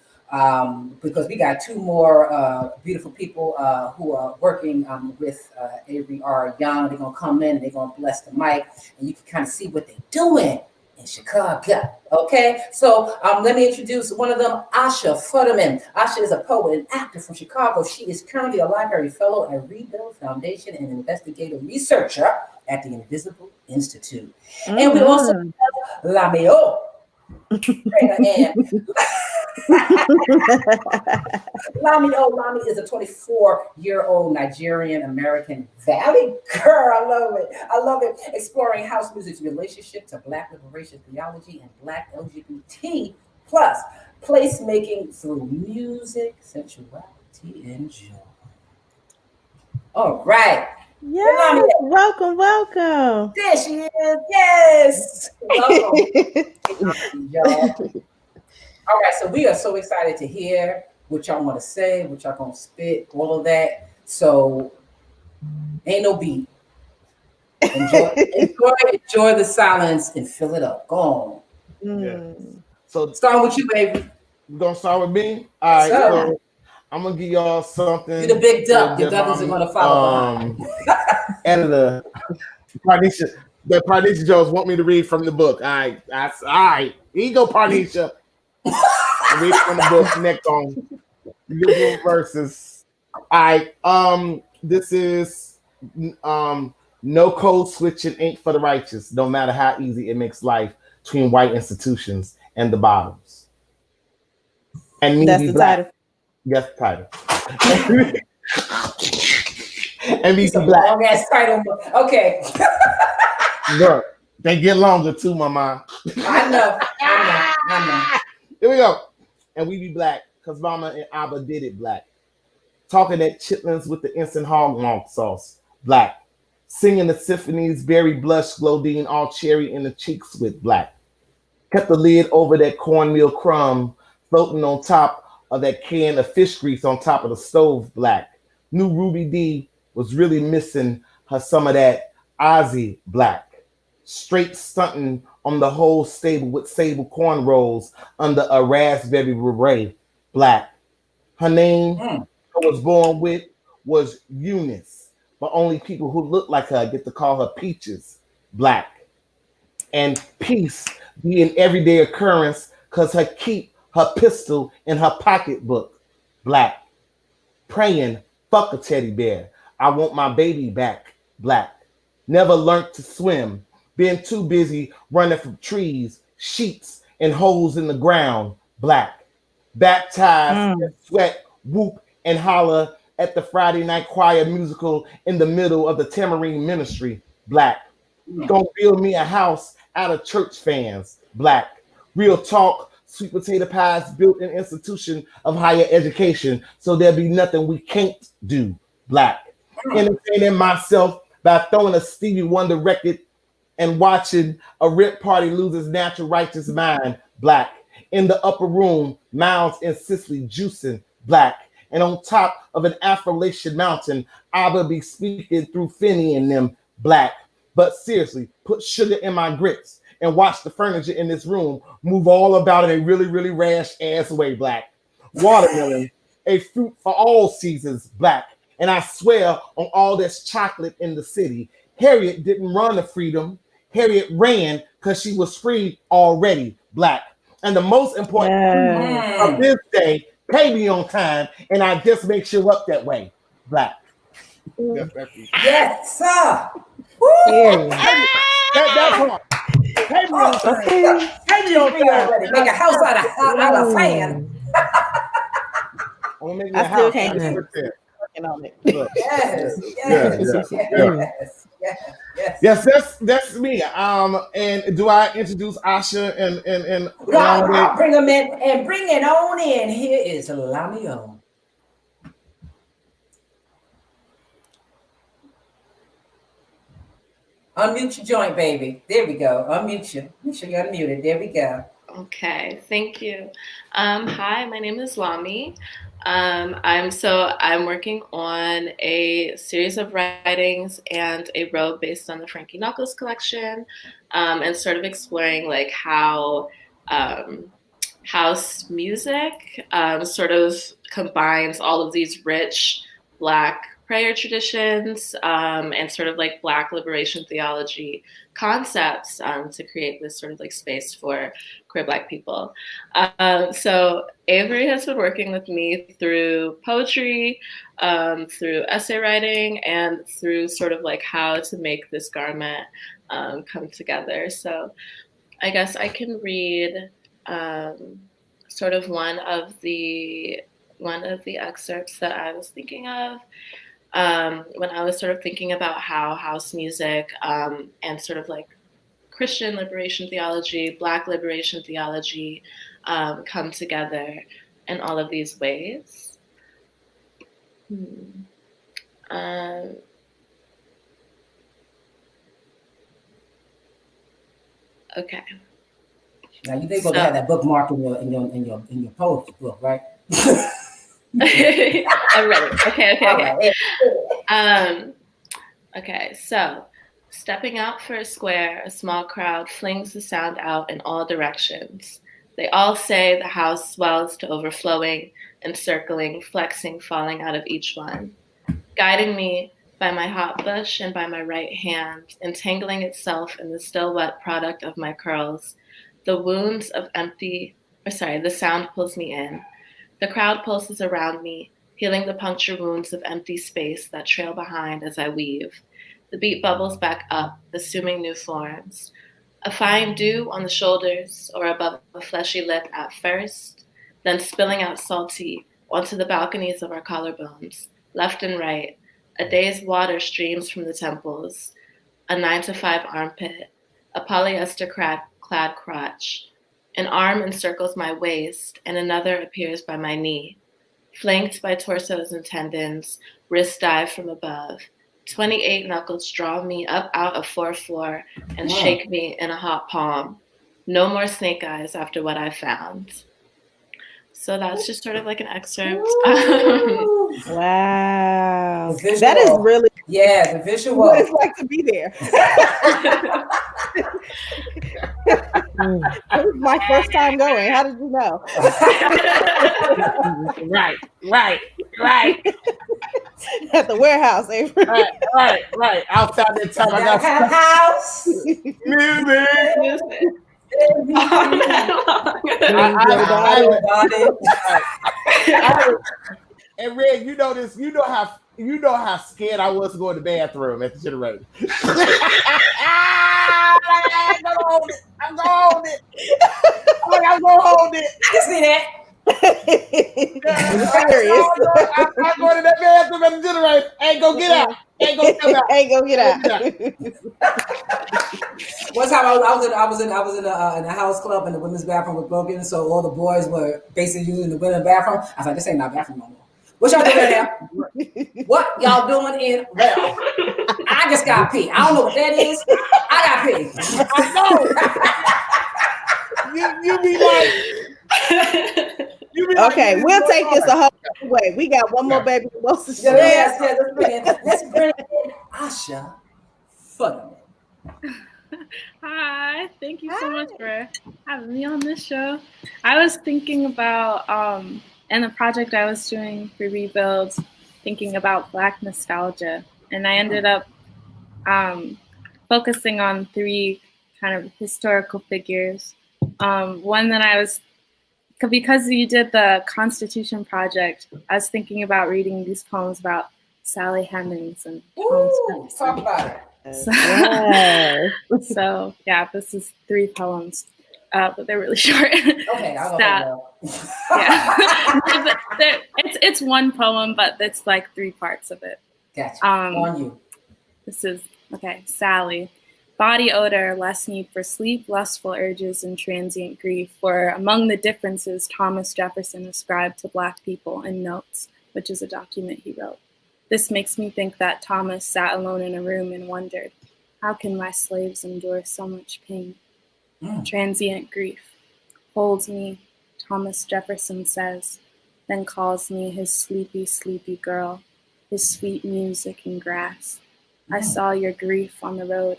because we got two more beautiful people who are working with Avery R. Young. They're gonna come in and they're gonna bless the mic, and you can kind of see what they're doing in Chicago. Okay, so let me introduce one of them, Asha Futterman. Asha is a poet and actor from Chicago. She is currently a library fellow at Rebuild Foundation and investigative researcher at the Invisible Institute. And we also have Lamio. Lami is a 24-year-old Nigerian American Valley girl. I love it. Exploring house music's relationship to Black liberation theology and Black LGBT plus placemaking through music, sensuality, and joy. All right. Yes, welcome. There she is. Yes. Welcome. Y'all. All right, so we are so excited to hear what y'all want to say, what y'all gonna spit, all of that. So ain't no beat. Enjoy the silence and fill it up. Go on. Yeah. So starting with you, baby. We're gonna start with me. All right. So I'm gonna give y'all something. You're the big duck. The duckers are gonna follow. Editor, Parnisha Jones want me to read from the book. All right. That's all right. Here you go, Parnisha. Read from the book next on usual verses. All right. This is no code switching ain't for the righteous, no matter how easy it makes life between white institutions and the bottoms. And me that's be the black. title. Yes, the title. And me be black. Long ass title. Okay. Look, they get longer too, mama. I know. Here we go. And we be black, because Mama and Abba did it black. Talking at chitlins with the instant hog monk sauce, black. Singing the symphonies, berry blush, Glodine, all cherry in the cheeks with black. Kept the lid over that cornmeal crumb, floating on top of that can of fish grease on top of the stove, black. Knew Ruby D was really missing her some of that Ozzy black. Straight stunting on the whole stable with sable cornrows under a raspberry beret, black. Her name, was born with was Eunice, but only people who look like her get to call her Peaches, Black. And peace be an everyday occurrence because her keep her pistol in her pocketbook, Black. Praying, fuck a teddy bear. I want my baby back, Black. Never learned to swim. Been too busy running from trees, sheets, and holes in the ground, Black. Baptized, sweat, whoop, and holler at the Friday night choir musical in the middle of the Tamarine ministry, Black. Gonna build me a house out of church fans, Black. Real talk, sweet potato pies built an institution of higher education, so there'll be nothing we can't do, Black. Entertaining myself by throwing a Stevie Wonder record and watching a rip party lose his natural righteous mind, Black. In the upper room, Miles and Cicely juicing, Black. And on top of an Appalachian mountain, I will be speaking through Finney and them, Black. But seriously, put sugar in my grits and watch the furniture in this room move all about in a really, really rash ass way, Black. Watermelon, a fruit for all seasons, Black. And I swear on all this chocolate in the city, Harriet didn't run to freedom. Harriet ran because she was free already, Black. And the most important of this day, pay me on time, and I just make sure up that way, Black. Yes, sir. That part. Pay me on time. Pay me on time. Make a house out of fan. I still can't do it. Working on it. Yes. That's me. And do I introduce Asha and I'll bring them in and bring it on in. Here is Lamio. Unmute your joint, baby. There we go. Unmute you. Make sure you're unmuted. There we go. Okay, thank you. Hi, my name is Lami. I'm working on a series of writings and a robe based on the Frankie Knuckles collection, and sort of exploring like how house music sort of combines all of these rich Black prayer traditions and sort of like Black liberation theology concepts to create this sort of like space for queer Black people. So Avery has been working with me through poetry, through essay writing, and through sort of like how to make this garment come together. So I guess I can read sort of one of the excerpts that I was thinking of. When I was sort of thinking about how house music and sort of like Christian liberation theology, Black liberation theology come together in all of these ways. Okay. Now you think to have that bookmark in your poetry book, right? I'm ready. Okay. Right. Okay, so stepping out for a square, a small crowd flings the sound out in all directions. They all say the house swells to overflowing, encircling, flexing, falling out of each one. Guiding me by my hot bush and by my right hand, entangling itself in the still wet product of my curls, the sound pulls me in. The crowd pulses around me, healing the puncture wounds of empty space that trail behind as I weave. The beat bubbles back up, assuming new forms. A fine dew on the shoulders or above a fleshy lip at first, then spilling out salty onto the balconies of our collarbones, left and right. A day's water streams from the temples, a 9-to-5 armpit, a polyester clad crotch. An arm encircles my waist, and another appears by my knee. Flanked by torsos and tendons, wrists dive from above. 28 knuckles draw me up out of 4th floor and shake me in a hot palm. No more snake eyes after what I found. So that's just sort of like an excerpt. Wow. That is really the visual. What it's like to be there. It was my first time going. How did you know? Right. Right. At the warehouse, Avery. Right. Outside that time, I got house. Music. And Red, you know this. You know how scared I was to go in the bathroom at the generator. I'm gonna hold it. I'm gonna hold it. I can see that. Serious. I go to that bathroom at the generator. Ain't gonna get out. Ain't gonna come out. Ain't gonna get out. One time I was in a house club and the women's bathroom was broken, so all the boys were basically using the women's bathroom. I was like, this ain't my bathroom no more. What y'all doing in there? What y'all doing in? Well, I just got pee. I don't know what that is. I got pee. I know. You be like. Okay, we'll take this a whole way. We got one more baby. Yes, let's bring in Asha Futterman. Hi, thank you so much for having me on this show. I was thinking about, in the project I was doing for Rebuild, thinking about Black nostalgia. And I ended up focusing on 3 kind of historical figures. One that I was, because you did the Constitution Project, I was thinking about reading these poems about Sally Hemings and talk about it. So yeah, this is 3 poems, but they're really short. Okay, I'll go. Yeah, it's one poem, but it's like 3 parts of it. Gotcha. On you. This is okay. Sally. Body odor, less need for sleep, lustful urges, and transient grief were among the differences Thomas Jefferson ascribed to Black people in Notes, which is a document he wrote. This makes me think that Thomas sat alone in a room and wondered, how can my slaves endure so much pain? Transient grief holds me, Thomas Jefferson says, then calls me his sleepy, sleepy girl, his sweet music and grass. I saw your grief on the road.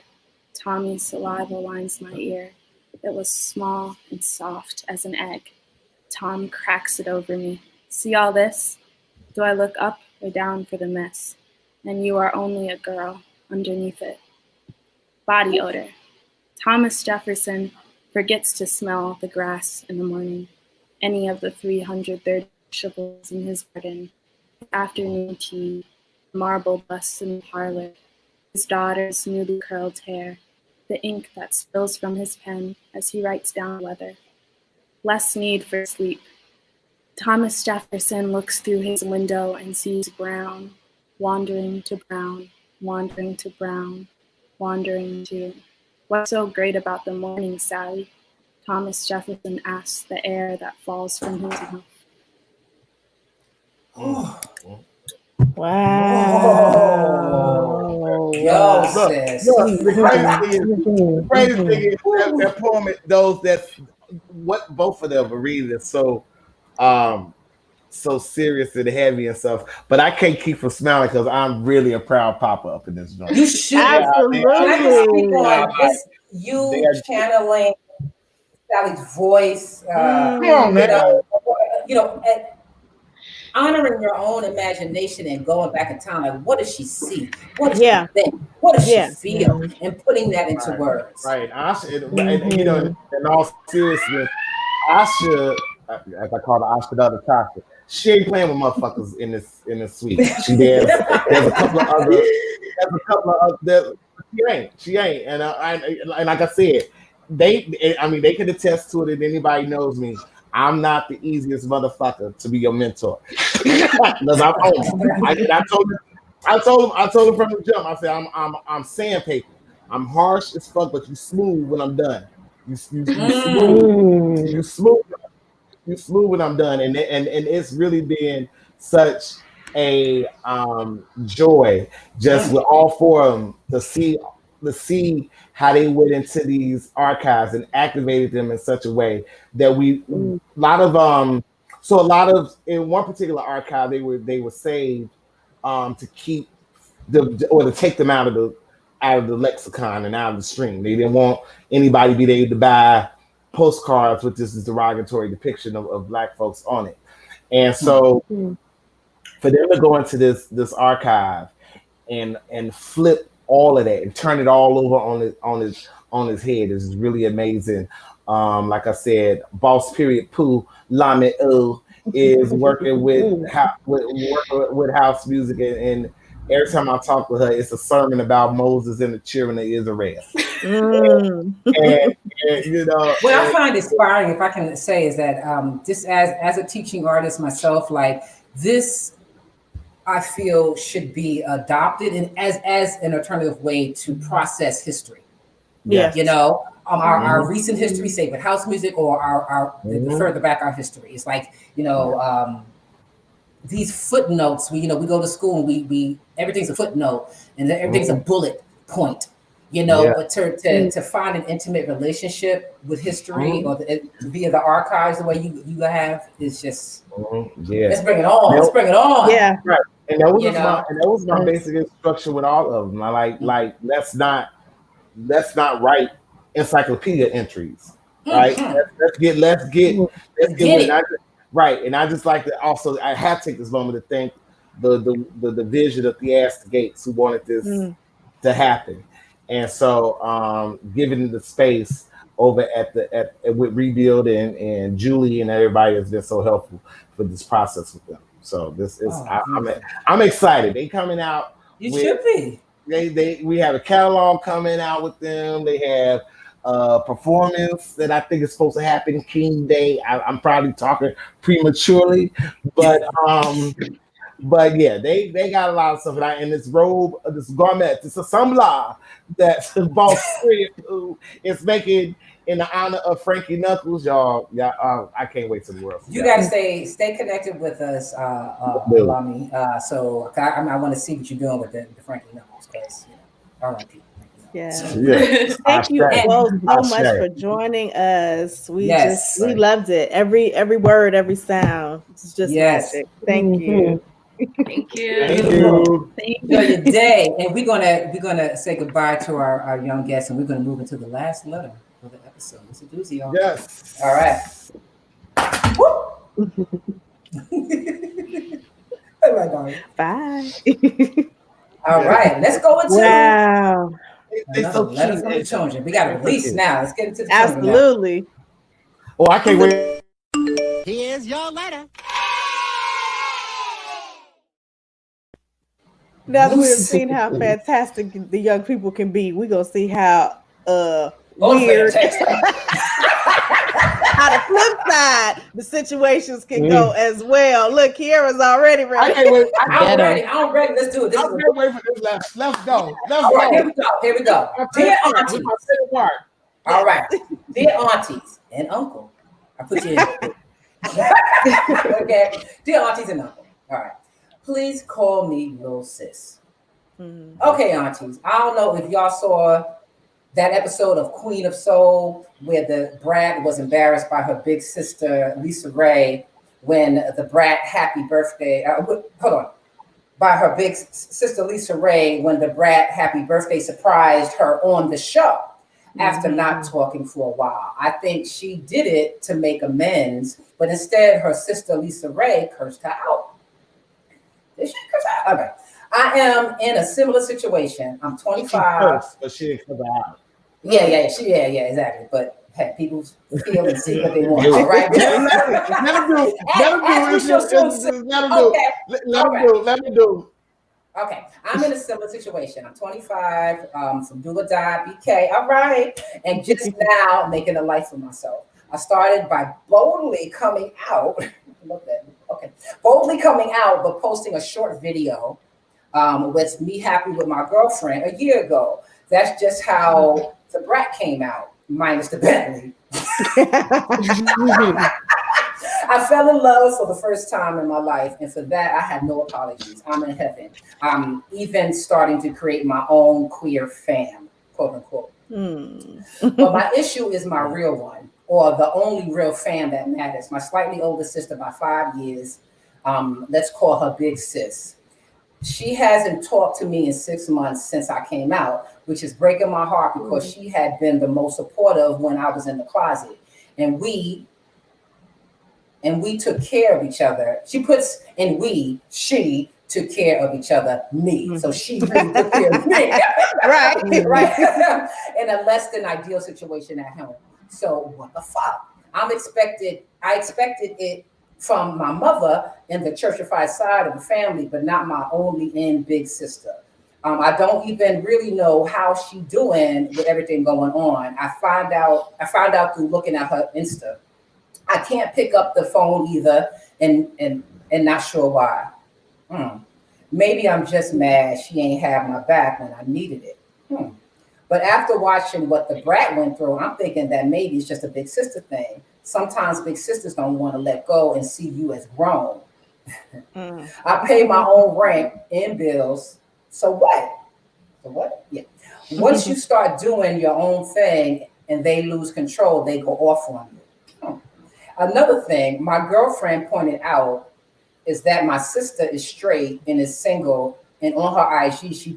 Tommy's saliva lines my ear. It was small and soft as an egg. Tom cracks it over me. See all this? Do I look up or down for the mess? And you are only a girl underneath it. Body odor. Thomas Jefferson forgets to smell the grass in the morning. Any of the 330 vegetables in his garden. Afternoon tea. Marble busts in the parlor. His daughter's newly curled hair, the ink that spills from his pen as he writes down weather. Less need for sleep. Thomas Jefferson looks through his window and sees brown, wandering to brown, wandering to brown, wandering to. What's so great about the morning, Sally? Thomas Jefferson asks the air that falls from his mouth. Wow. Yo, sis. The crazy thing is that poem, what both of them are reading is so serious and heavy and stuff. But I can't keep from smiling because I'm really a proud papa up in this joint. You should. Absolutely. You channeling Sally's voice. Come on, man. Honoring your own imagination and going back in time, like what does she see? What does she think? What does she feel? And putting that into words. Right. In all seriousness, Asha, as I call her, Asha the other Tasha, she ain't playing with motherfuckers in this suite. There's a couple of other. She ain't. And like I said, they can attest to it. If anybody knows me, I'm not the easiest motherfucker to be your mentor. Because I told him from the jump. I said I'm sandpaper. I'm harsh as fuck, but you smooth when I'm done. You smooth when I'm done. And it's really been such a joy just with all 4 of them to see how they went into these archives and activated them in such a way that in one particular archive they were saved to keep to take them out of the lexicon and out of the stream. They didn't want anybody to be able to buy postcards with this derogatory depiction of Black folks on it. And so for them to go into this archive and flip all of that and turn it all over on his head is really amazing. Like I said, Boss Period Pooh Lame O is working with house music, and every time I talk with her, it's a sermon about Moses and the children of Israel. And you know, what I find inspiring, if I can say, is that just as a teaching artist myself, like this, I feel should be adopted and as an alternative way to process history. Yeah. You know, our recent history, say with house music, or our the further back our history. It's like, you know, these footnotes. We go to school and we everything's a footnote and then everything's a bullet point. You know, but to find an intimate relationship with history or via the archives, the way you have, is just let's bring it on. Let's bring it on. Yeah, right. And that was my basic instruction with all of them. I like let's not write encyclopedia entries, right? Let's get it. Right. And I just like to also, I have to take this moment to thank the division of Theaster Gates who wanted this to happen. And so given the space over at with Rebuild and Julie and everybody has been so helpful for this process with them. So this is I'm excited. They coming out. You should be. We have a catalog coming out with them. They have a performance that I think is supposed to happen King Day. I'm probably talking prematurely, but yeah, they got a lot of stuff. And this robe, this garment, this assembler that Boss who is making in the honor of Frankie Knuckles, y'all. I can't wait till the world. You got to stay connected with us, Lami. So I want to see what you're doing with the Frankie Knuckles, because R.I.P. Yeah. Yeah. Thank you both so much for joining us. We loved it. Every word, every sound. It's just magic. Thank you. Thank you. Enjoy your day. And we're gonna say goodbye to our young guests, and we're gonna move into the last letter for the episode. It's a doozy, y'all. Yes. All right. Bye. All right. Let's go into They so letter from the children. We got a release now. Let's get into the children now. Absolutely. Oh, I can't wait. Here's your letter. Now that we've seen how fantastic the young people can be, we're gonna see how weird how the flip side the situations can go as well. Look, Kiara's already ready. I can't wait. I'm ready. Let's do it. I can't wait for this. Let's go. All right, here we go. Dear aunties. All right. Dear aunties and uncle. I put you in. Okay. Dear aunties and uncle. All right. Please call me Lil Sis. Okay, aunties. I don't know if y'all saw that episode of Queen of Soul where the brat was embarrassed by her big sister, Lisa Ray, when the brat happy birthday, by her big sister, Lisa Ray, when the brat happy birthday surprised her on the show after not talking for a while. I think she did it to make amends, but instead her sister, Lisa Ray, cursed her out. Did she curse her out? Okay. I am in a similar situation. I'm 25. But she didn't come out. Yeah, exactly. But hey, people feel and see what they want. All right. Let me do. Okay, I'm in a similar situation. I'm 25, from do or die, BK. All right, and just now making a life for myself. I started by boldly coming out. Look at that. Okay, boldly coming out, but posting a short video with me happy with my girlfriend a year ago. That's just how the brat came out, minus the Bentley. I fell in love for the first time in my life, and for that, I have no apologies. I'm in heaven. I'm even starting to create my own queer fam, quote unquote. But my issue is my real one, or the only real fam that matters. My slightly older sister by 5 years. Let's call her Big Sis. She hasn't talked to me in 6 months since I came out, which is breaking my heart because she had been the most supportive when I was in the closet. And we and we took care of each other. She puts in she took care of each other, me. So she really took care of me. Right. Right. In a less than ideal situation at home. So what the fuck? I expected it from my mother in the churchified side of the family, but not my only in big sister. I don't even really know how she doing with everything going on. I found out through looking at her Insta. I can't pick up the phone either, and not sure why. Maybe I'm just mad she ain't have my back when I needed it. But after watching what the brat went through, I'm thinking that maybe it's just a big sister thing. Sometimes big sisters don't want to let go and see you as grown. I pay my own rent and bills. So what? So what? Yeah. Once you start doing your own thing and they lose control, they go off on you. Another thing my girlfriend pointed out is that my sister is straight and is single, and on her IG she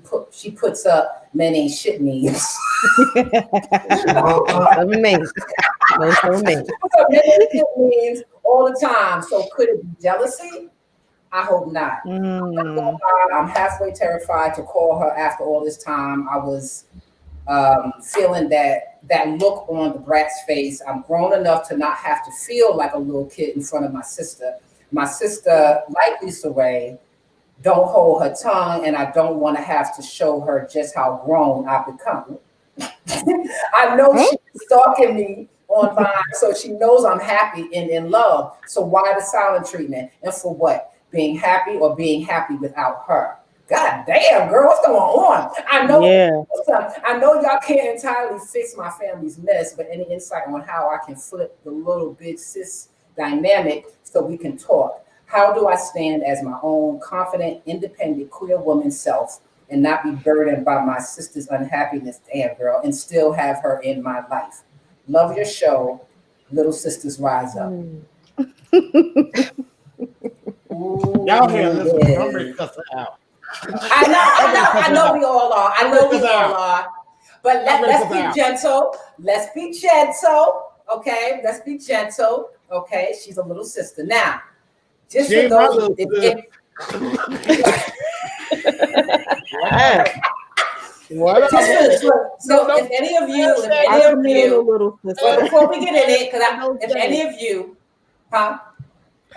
puts up men ain't shit memes. Memes all the time. So could it be jealousy? I hope not. I'm halfway terrified to call her after all this time. I was feeling that look on the brat's face. I'm grown enough to not have to feel like a little kid in front of my sister. My sister, like Lisa Ray, don't hold her tongue, and I don't want to have to show her just how grown I've become. I know she's stalking me online, so she knows I'm happy and in love. So why the silent treatment? And for what? Being happy or being happy without her? God damn, girl, what's going on? I know y'all can't entirely fix my family's mess, but any insight on how I can flip the little big sis dynamic so we can talk? How do I stand as my own confident, independent, queer woman self and not be burdened by my sister's unhappiness, damn girl, and still have her in my life? Love your show. Little sisters rise up. Y'all hear this? I'm ready to cuss her out. I know we all are. I know we all are. But let's be gentle. Let's be gentle. Okay? Let's be gentle. Okay? She's a little sister. Now, just for those if any of you, before we get in it, because if any of you,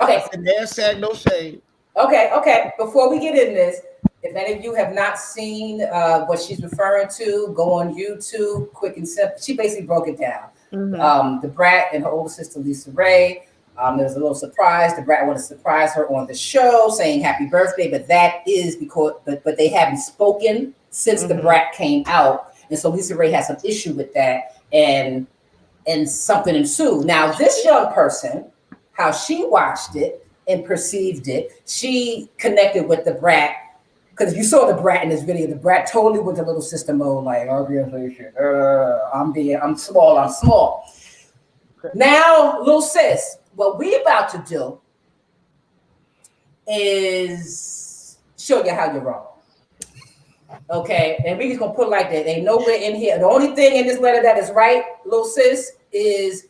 okay. Hashtag no shade. Okay. Before we get in this, if any of you have not seen what she's referring to, go on YouTube, quick and simple. She basically broke it down. The brat and her older sister, Lisa Ray. There was a little surprise. The brat wanted to surprise her on the show, saying happy birthday, but that is because, but they haven't spoken since the brat came out. And so Lisa Ray has some issue with that, and something ensued. Now, this young person, how she watched it and perceived it, she connected with the brat. Because if you saw the brat in this video, the brat totally went to little sister mode, like, I'm small. Now, little sis, what we about to do is show you how you're wrong. Okay, and we just gonna put it like that. Ain't nowhere in here. The only thing in this letter that is right, little sis, is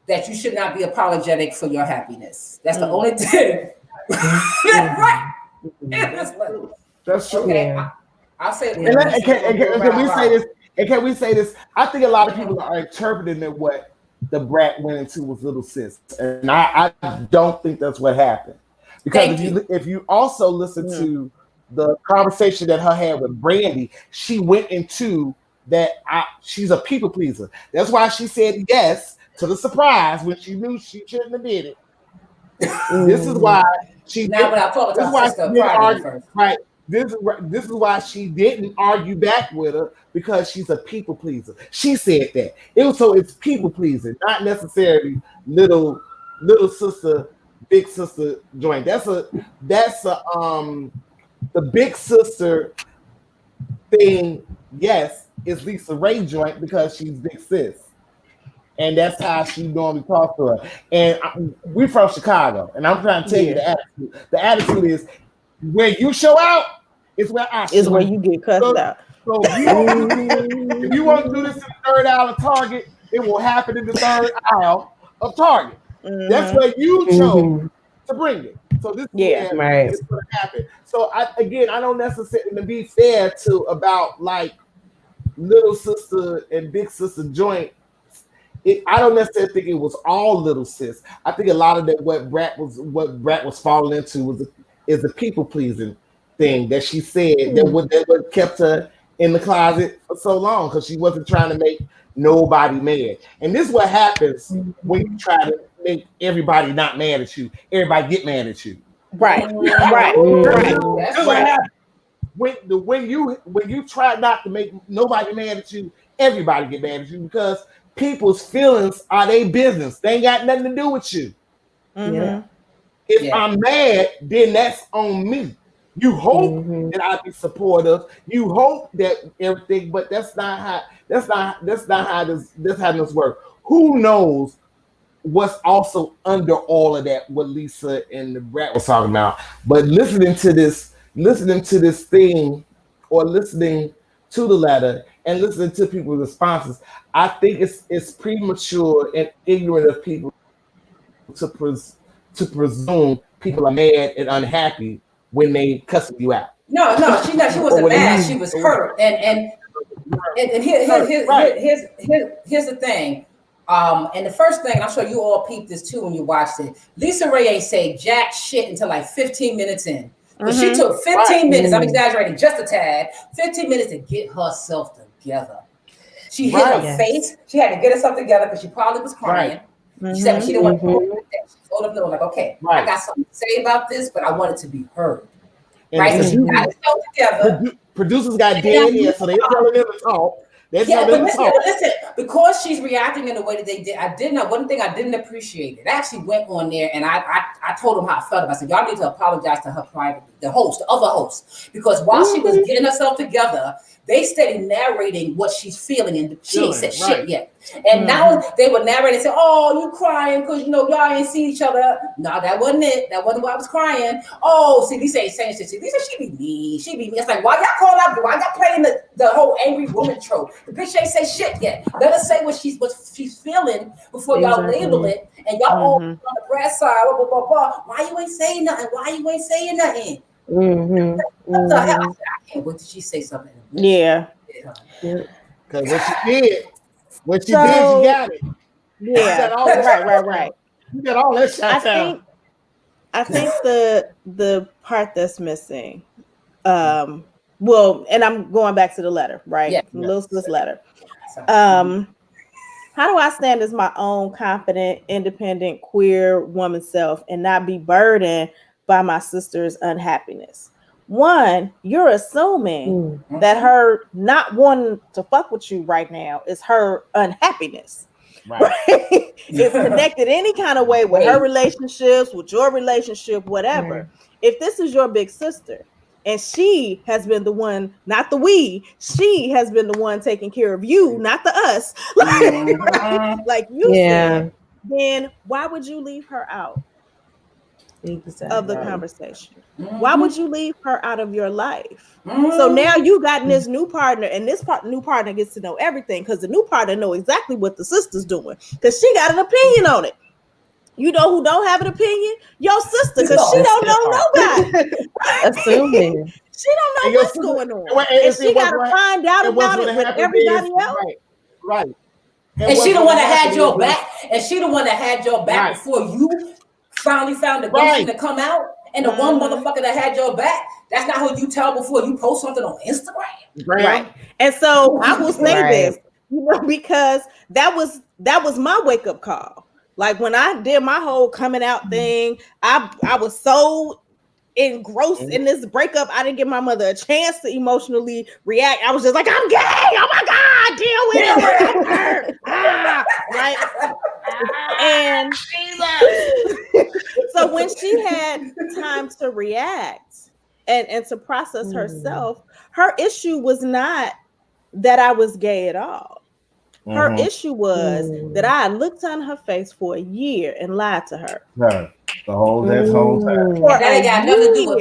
that you should not be apologetic for your happiness. That's the only thing that's right in this letter. That's true. Okay, I'll say it. Can we say this? I think a lot of people are interpreting that what the brat went into with little sis, and I don't think that's what happened. Because if you also listen to the conversation that her had with Brandy, she went into that she's a people pleaser. That's why she said yes to the surprise when she knew she shouldn't have did it. This is why she. Now, when I talk to her sister privately first, right? This is why she didn't argue back with her, because she's a people pleaser. She said that it's people pleasing, not necessarily little sister, big sister joint. That's a the big sister thing. Yes, is Lisa Ray joint because she's big sis, and that's how she normally talks to her. And we're from Chicago, and I'm trying to tell you the attitude. The attitude is where you show out is where I show. Is where you get cussed out. So if you want to do this in the third aisle of Target, it will happen in the third aisle of Target. That's where you chose to bring it. So this is where it's going to happen. So I don't necessarily, to be fair to about like little sister and big sister joint. I don't necessarily think it was all little sis. I think a lot of that what Brat was falling into is a people pleasing thing that she said that what kept her in the closet for so long, because she wasn't trying to make nobody mad. And this is what happens when you try to make everybody not mad at you. Everybody get mad at you. Right. That's what happens. When you try not to make nobody mad at you, everybody get mad at you, because people's feelings are their business. They ain't got nothing to do with you. If I'm mad, then that's on me. You hope that I be supportive. You hope that everything, but that's not how this works. Who knows what's also under all of that, what Lisa and the Brat was talking about. But listening to this thing, or listening to the letter and listening to people's responses, I think it's premature and ignorant of people to presume people are mad and unhappy when they cussing you out. No, she wasn't mad. She was hurt. And here's the thing. And the first thing, I'm sure you all peeped this too when you watched it. Lisa Ray ain't say jack shit until like 15 minutes in. But she took 15 minutes, I'm exaggerating just a tad, 15 minutes to get herself together. She hit her face. She had to get herself together because she probably was crying. She said she didn't want to go with that. She told them, like, okay, I got something to say about this, but I want it to be heard. Right? So she got herself together. Producers got dead ears, so they're telling them to talk. Listen, because she's reacting in the way that they did. One thing I didn't appreciate. It actually went on there, and I told them how I felt about it. I said, y'all need to apologize to her privately, the other host, because while she was getting herself together, they started narrating what she's feeling, and she ain't said shit yet. And now they were narrating and say, "Oh, you crying because y'all ain't see each other." No, that wasn't it. That wasn't why I was crying. Oh, see, Lisa ain't saying shit. See, Lisa, she be mean. She be mean. It's like, why y'all calling out? Why y'all playing the whole angry woman trope? The bitch ain't say shit yet. Let her say what she's feeling before y'all label it. And y'all all on the Brat side, blah, blah, blah, blah. Why you ain't saying nothing? Why you ain't saying nothing? What the hell? I can't wait till she say something. Yeah. Because what she did, she got it. Yeah. Right. You got all that shit. I think the part that's missing, well, and I'm going back to the letter, right? Yeah. Lil Sis letter. How do I stand as my own confident, independent, queer woman self and not be burdened by my sister's unhappiness? One, you're assuming that her not wanting to fuck with you right now is her unhappiness. Right? It's connected any kind of way with her relationships, with your relationship, whatever. If this is your big sister and she has been the one, not the we, she has been the one taking care of you, not the us, like you said, then why would you leave her out of the conversation? Why would you leave her out of your life? So now you got this new partner, and this new partner gets to know everything, because the new partner know exactly what the sister's doing, because she got an opinion on it. You know who don't have an opinion? Your sister, because she don't know nobody. Assuming. She don't know what's going on. And she got to find out about it with everybody else. Right. And she the one that had your back. And she the one that had your back before you finally found the gumption to come out. And the one motherfucker that had your back, that's not who you tell before you post something on Instagram. Right. And so I will say this, because that was my wake-up call. Like when I did my whole coming out thing, I was so engrossed in this breakup, I didn't give my mother a chance to emotionally react. I was just like, I'm gay. Oh my God, deal with it. Right. And so when she had time to react and to process herself, her issue was not that I was gay at all. Her issue was that I looked on her face for a year and lied to her. The whole time. That ain't got nothing to do with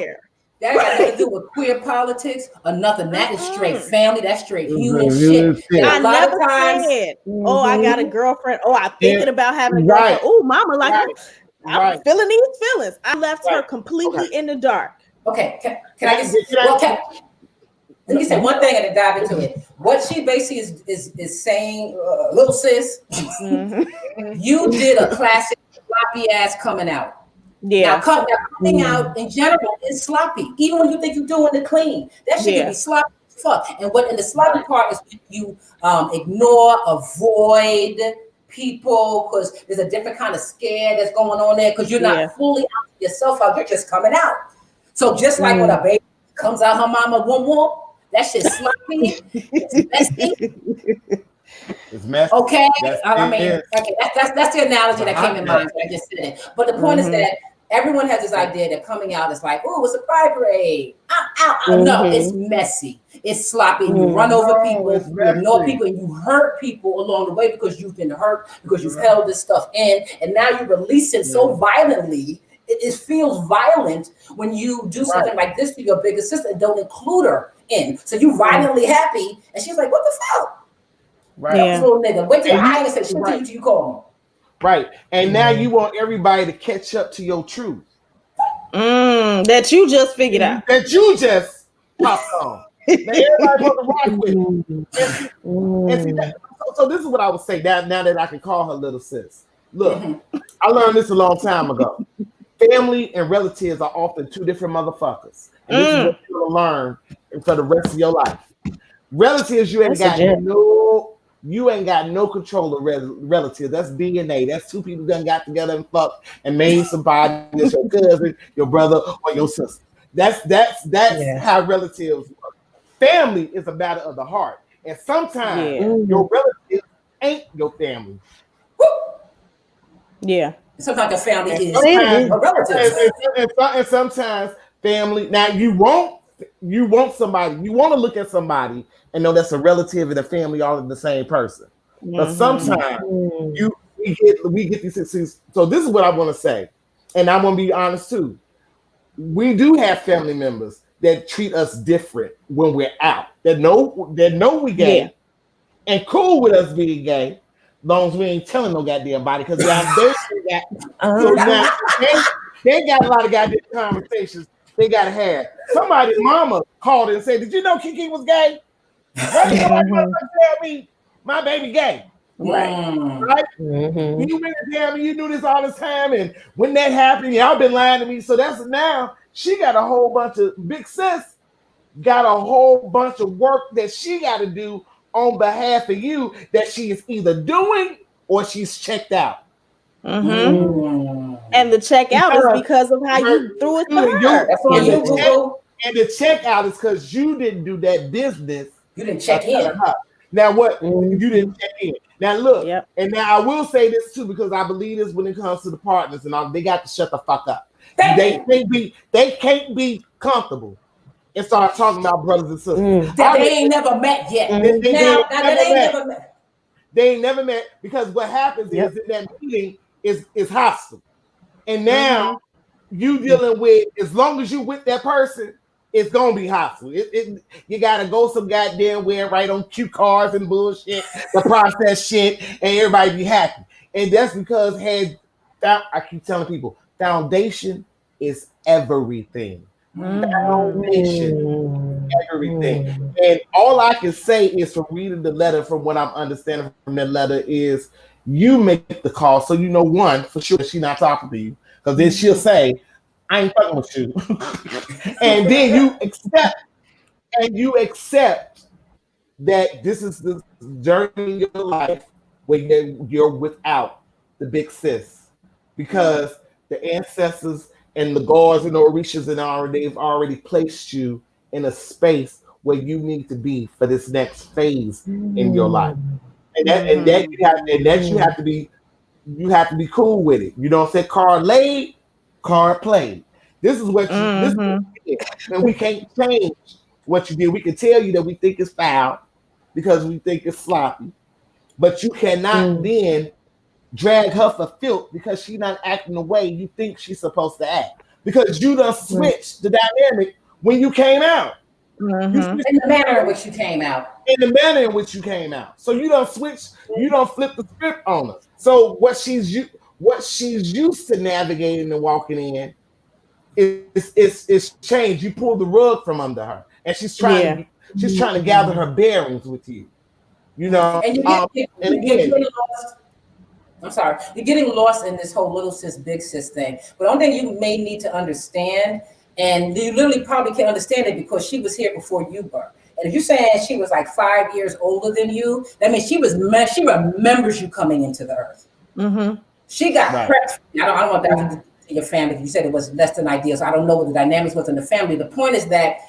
That got nothing to do with queer politics or nothing. That is straight family. That's straight human shit. And I a lot never of times, said, "Oh, I got a girlfriend." Oh, I'm thinking about having a Right. girlfriend. Oh, mama, like I'm Right. feeling these feelings. I left her completely in the dark. Okay, can I just let me say one thing and then dive into it. What she basically is saying, little sis, you did a classic sloppy ass coming out. Yeah. Now, coming out in general is sloppy. Even when you think you're doing it clean, that shit can be sloppy as fuck. And what in the sloppy part is when you ignore, avoid people because there's a different kind of scare that's going on there because you're not fully out yourself out. You're just coming out. So just like when a baby comes out her mama womb, that shit's sloppy. It's messy. It's messy. Okay, That's that's the analogy that came in mind. I just said it. But the point is that everyone has this idea that coming out is like, oh, it's a pride parade. No, it's messy. It's sloppy. You run over people, you ignore people, and you hurt people along the way because you've been hurt, because you've held this stuff in, and now you release it so violently. It feels violent when you do something like this to your bigger sister and don't include her in. So you violently happy, and she's like, what the fuck? Right. This little nigga. Wait till I ain't say shit to you till you call me. Right. And now you want everybody to catch up to your truth. That you just figured out. That you just popped on. Now everybody want to rock with it. And see that, so this is what I would say now that I can call her little sis. Look, I learned this a long time ago. Family and relatives are often two different motherfuckers. And this is what you're going to learn for the rest of your life. Relatives, you ain't got no control of relatives. That's DNA. That's two people that got together and fucked and made somebody. That's your cousin, your brother, or your sister. That's how relatives work. Family is a matter of the heart. And sometimes your relatives ain't your family. Yeah. Sometimes the family is a relative. And sometimes family. Now you want somebody. You want to look at somebody and know that's a relative and a family all in the same person. But sometimes we get these things. So this is what I want to say, and I'm gonna be honest too. We do have family members that treat us different when we're out. That know we gay and cool with us being gay. Long as we ain't telling no goddamn body, because they got a lot of goddamn conversations they gotta have. Somebody's mama called and said, "Did you know Kiki was gay?" Why somebody tell me my baby gay? Right? You really tell me you knew this all this time, and when that happened, y'all been lying to me. So that's now she got a whole bunch of big sis got a whole bunch of work that she got to do on behalf of you that she is either doing or she's checked out. And the checkout is because of how you threw it to her. And the checkout is because you didn't do that business. You didn't check in. Now what? You didn't check in. Now look, and now I will say this too, because I believe this when it comes to the partners and all, they got to shut the fuck up. They can't be comfortable and start talking about brothers and sisters. That they ain't never met yet. They ain't never met, because what happens is in that meeting is hostile. And now you dealing with, as long as you with that person, it's gonna be hostile. You gotta go some goddamn way, write on cue cards and bullshit, the process shit, and everybody be happy. And that's because I keep telling people, foundation is everything. Foundation, everything. And all I can say is, from reading the letter, from what I'm understanding from that letter, is you make the call, so you know, one, for sure she's not talking to you, because then she'll say, I ain't fucking with you. And then you accept that this is the journey in your life where you're without the big sis, because the ancestors and the gods and the orishas and they've already placed you in a space where you need to be for this next phase in your life. And you have to be cool with it. You don't say card laid, card played. This is what this is what you did. And we can't change what you did. We can tell you that we think it's foul because we think it's sloppy, but you cannot then drag her for filth because she's not acting the way you think she's supposed to act, because you done switched the dynamic when you came out. Mm-hmm. In the manner in which you came out. In the manner in which you came out. So you don't switch, you don't flip the script on her. So what she's used to navigating and walking in is changed. You pull the rug from under her, and she's trying to gather her bearings with you. You know, And and again, I'm sorry, you're getting lost in this whole little sis, big sis thing. But the only thing you may need to understand, and you literally probably can understand it because she was here before you were. And if you're saying she was like 5 years older than you, that means she remembers you coming into the earth. Mm-hmm. She got prepped. I don't want that to your family. You said it was less than ideal, so I don't know what the dynamics was in the family. The point is that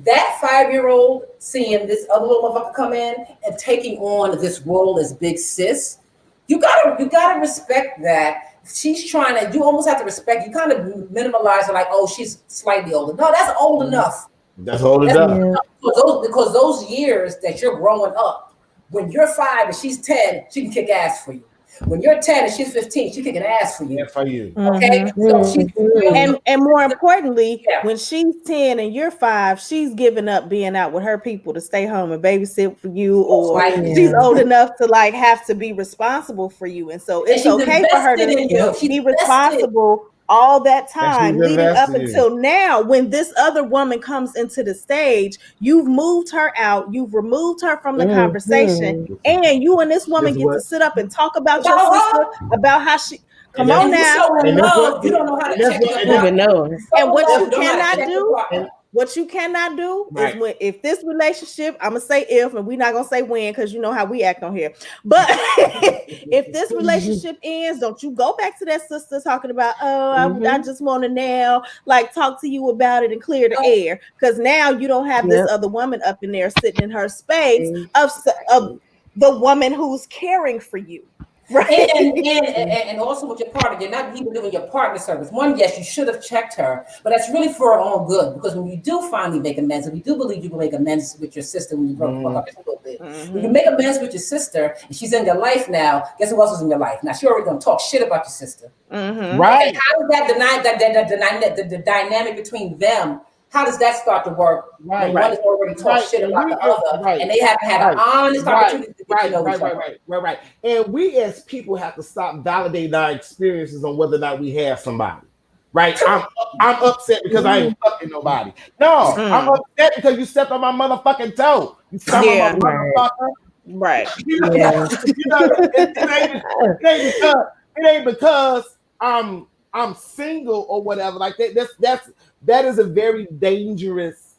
5-year-old seeing this other little motherfucker come in and taking on this role as big sis, you gotta respect that. She's trying to. You almost have to respect. You kind of minimalize her, like, oh, she's slightly older. No, that's old enough. That's old enough. Because those years that you're growing up, when you're 5 and she's 10, she can kick ass for you. When you're 10 and she's 15, she's kicking ass for you. Yeah, for you. Okay. Mm-hmm. So she's really, and more importantly, when she's 10 and you're 5, she's giving up being out with her people to stay home and babysit for you, or she's old enough to like have to be responsible for you. And so it's okay for her to be responsible all that time leading up until now. When this other woman comes into the stage, you've moved her out, you've removed her from the conversation, and you and this woman get to sit up and talk about your sister, about how she come on now. You don't know how to check it out. And what you cannot do, what you cannot do is when, if this relationship, I'm gonna say if, and we're not gonna say when, because you know how we act on here. But if this relationship ends, don't you go back to that sister talking about, I just want to now like talk to you about it and clear the air, because now you don't have this other woman up in there sitting in her space of the woman who's caring for you. Right. And also with your partner, you're not even doing your partner service. One, yes, you should have checked her, but that's really for her own good. Because when you do finally make amends, and we do believe you will make amends with your sister when you broke the fuck up a little bit. When you make amends with your sister and she's in your life now, guess who else is in your life? Now she already gonna talk shit about your sister. Right. And how does that the dynamic between them? How does that start to work when one has already talked shit about the other, and they haven't had an honest opportunity to get to know each other? Right. And we as people have to stop validating our experiences on whether or not we have somebody. Right? I'm upset because I ain't fucking nobody. No, I'm upset because you stepped on my motherfucking toe. You son of a motherfucker. Right. You know, it ain't because I'm single or whatever. Like that is a very dangerous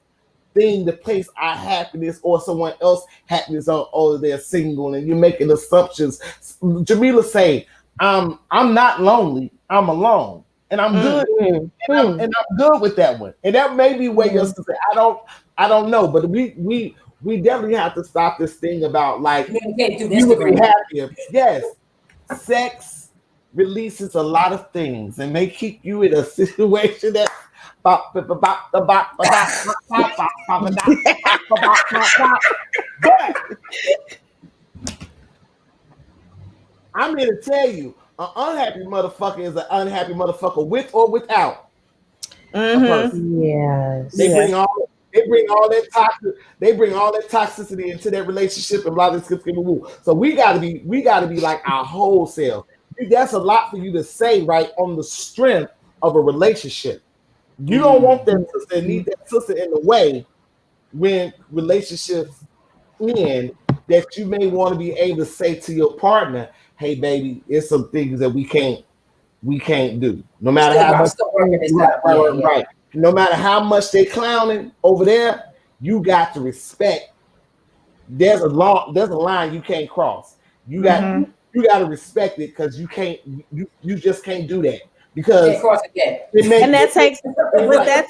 thing to place our happiness or someone else's happiness on. Oh, they're single, and you're making assumptions. Jamila say, I'm not lonely. I'm alone, and I'm good, and I'm good with that one. And that may be where your sister. I don't know, but we definitely have to stop this thing about like you would be happier. Yes, sex releases a lot of things and may keep you in a situation that but I'm here to tell you, an unhappy motherfucker is an unhappy motherfucker with or without a person. Yes. They bring all that toxicity into that relationship and blah blah blah. So we gotta be like our whole self. That's a lot for you to say, right, on the strength of a relationship. You don't want that sister and need that sister in the way when relationships end, that you may want to be able to say to your partner, hey baby, it's some things that we can't do. No matter how much right. No matter how much they clowning over there, you got to respect. There's a line you can't cross. You got to respect it, because you just can't do that. Because that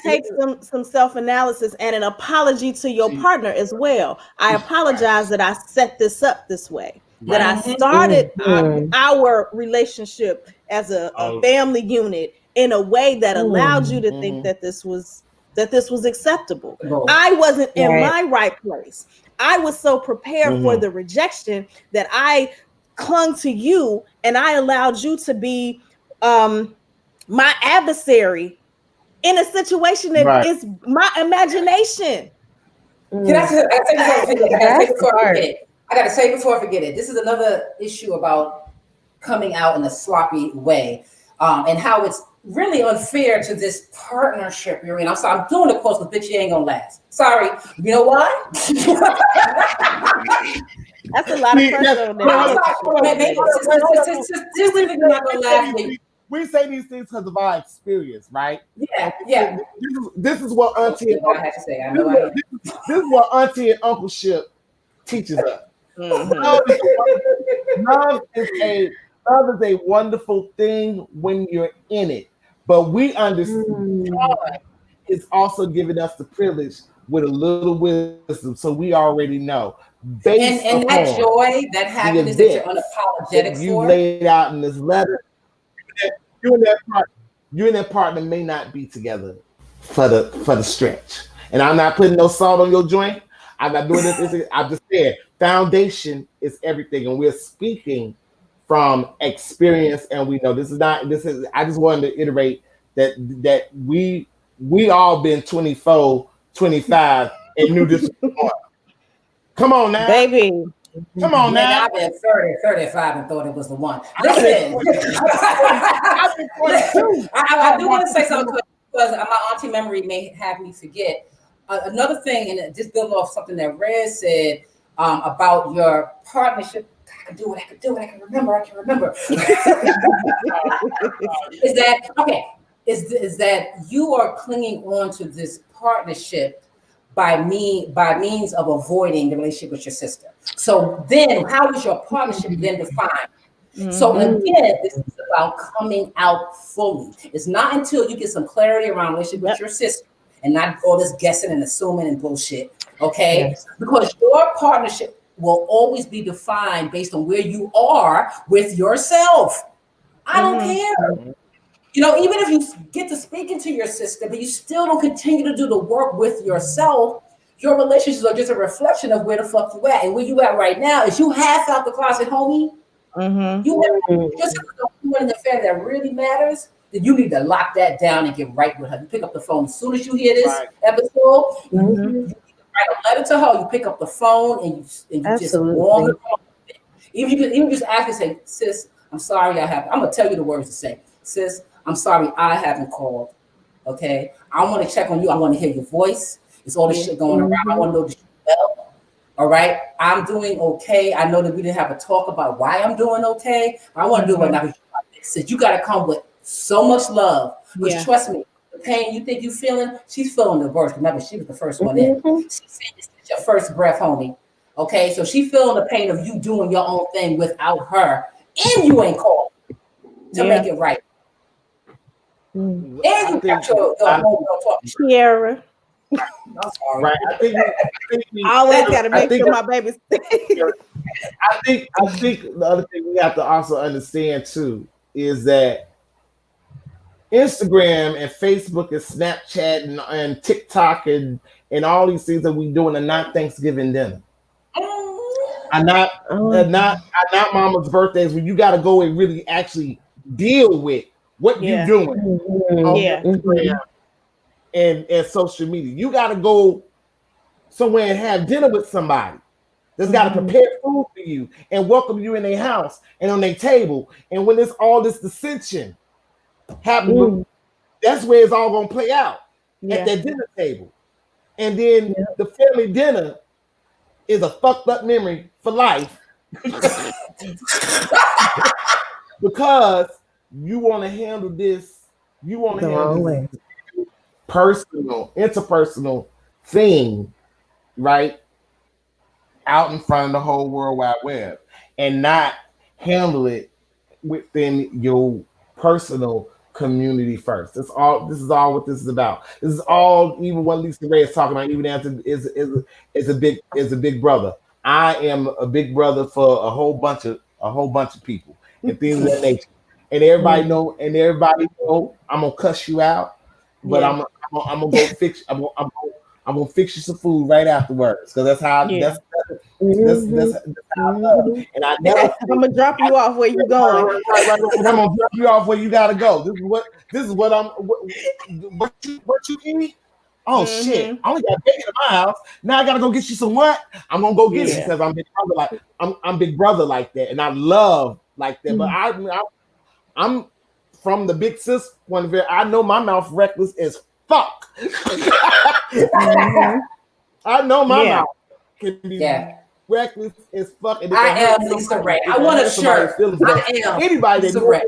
takes some self-analysis and an apology to your partner as well. I apologize that I set this up this way, that I started our relationship as a family unit in a way that allowed you to think that this was acceptable. I wasn't in my right place. I was so prepared for the rejection that I clung to you, and I allowed you to be my adversary in a situation that is my imagination. Can I say before I forget? I gotta say before I forget it. I gotta say before I forget it. This is another issue about coming out in a sloppy way, and how it's really unfair to this partnership you're in. I'm doing the quotes, but bitch, you ain't gonna last. Sorry. You know why? That's a lot of pressure on that. We say these things because of our experience, right? Yeah. This is what auntie and I have to say. I know this is what auntie and uncleship teaches us. Love is a wonderful thing when you're in it, but we understand God is also giving us the privilege with a little wisdom, so we already know. And that joy, that happiness that you're unapologetic you for. laid out in this letter, you and that partner may not be together for the stretch. And I'm not putting no salt on your joint. I'm not doing this. I'm just saying foundation is everything, and we're speaking from experience, and we know this is. I just wanted to iterate that we all been 24, 25 and knew this was on. Come on now, baby. Come on now. I've been 30, 35 and thought it was the one. Listen, I do want to say something because my auntie memory may have me forget. Another thing, and just building off something that Red said about your partnership. I can do it. I can remember. Is that okay? Is that you are clinging on to this partnership by means of avoiding the relationship with your sister. So then how is your partnership then defined? So again, this is about coming out fully. It's not until you get some clarity around relationship with your sister and not all this guessing and assuming and bullshit, okay? Yes. Because your partnership will always be defined based on where you are with yourself. I don't care. You know, even if you get to speaking to your sister, but you still don't continue to do the work with yourself, your relationships are just a reflection of where the fuck you at. And where you at right now is you half out the closet, homie. You just one in the family that really matters, then you need to lock that down and get right with her. You pick up the phone as soon as you hear this episode. You need to write a letter to her. You pick up the phone and you just warm her up. Even just ask her, say, sis, I'm sorry I'm gonna tell you the words to say. Sis, I'm sorry I haven't called. Okay. I want to check on you. I want to hear your voice. It's all this shit going around. I want to know that you're well. All right. I'm doing okay. I know that we didn't have a talk about why I'm doing okay. I want to do what now. Sis, you got to come with so much love. Because trust me, the pain you think you're feeling, she's feeling the worst. Remember, she was the first one in. She said this is your first breath, homie. Okay. So she feeling the pain of you doing your own thing without her. And you ain't called to make it right. And you got your Sierra. I'm sorry. Right. I always got to make sure my baby's. I think the other thing we have to also understand too is that Instagram and Facebook and Snapchat and TikTok and all these things that we doing are not Thanksgiving dinner. Are not mama's birthdays when you got to go and really actually deal with what you doing on Instagram and social media. You got to go somewhere and have dinner with somebody that's got to prepare food for you and welcome you in their house and on their table. And when there's all this dissension happening, that's where it's all going to play out at that dinner table. And then the family dinner is a fucked up memory for life because you want to handle this. You want to handle this interpersonal thing, right? Out in front of the whole World Wide Web and not handle it within your personal community first. This is all what this is about. This is all even what Lisa Ray is talking about, even as is a big brother. I am a big brother for a whole bunch of people and things of that nature. And everybody know I'm gonna cuss you out, but I'm gonna go fix I'm gonna fix you some food right afterwards because that's That's how I love. And I never. I'm gonna drop you off where you going. Right. And I'm gonna drop you off where you gotta go. This is what I'm. What you eat? Oh shit! I only got bacon in my house. Now I gotta go get you some what? I'm gonna go get it because I'm big brother. Like I'm big brother like that, and I love like that. But I'm from the big sis point of view. I know my mouth reckless as fuck. I know my mouth can be reckless as fuck. And I am Lisa Ray. I want a shirt. I am anybody Lisa that Ray.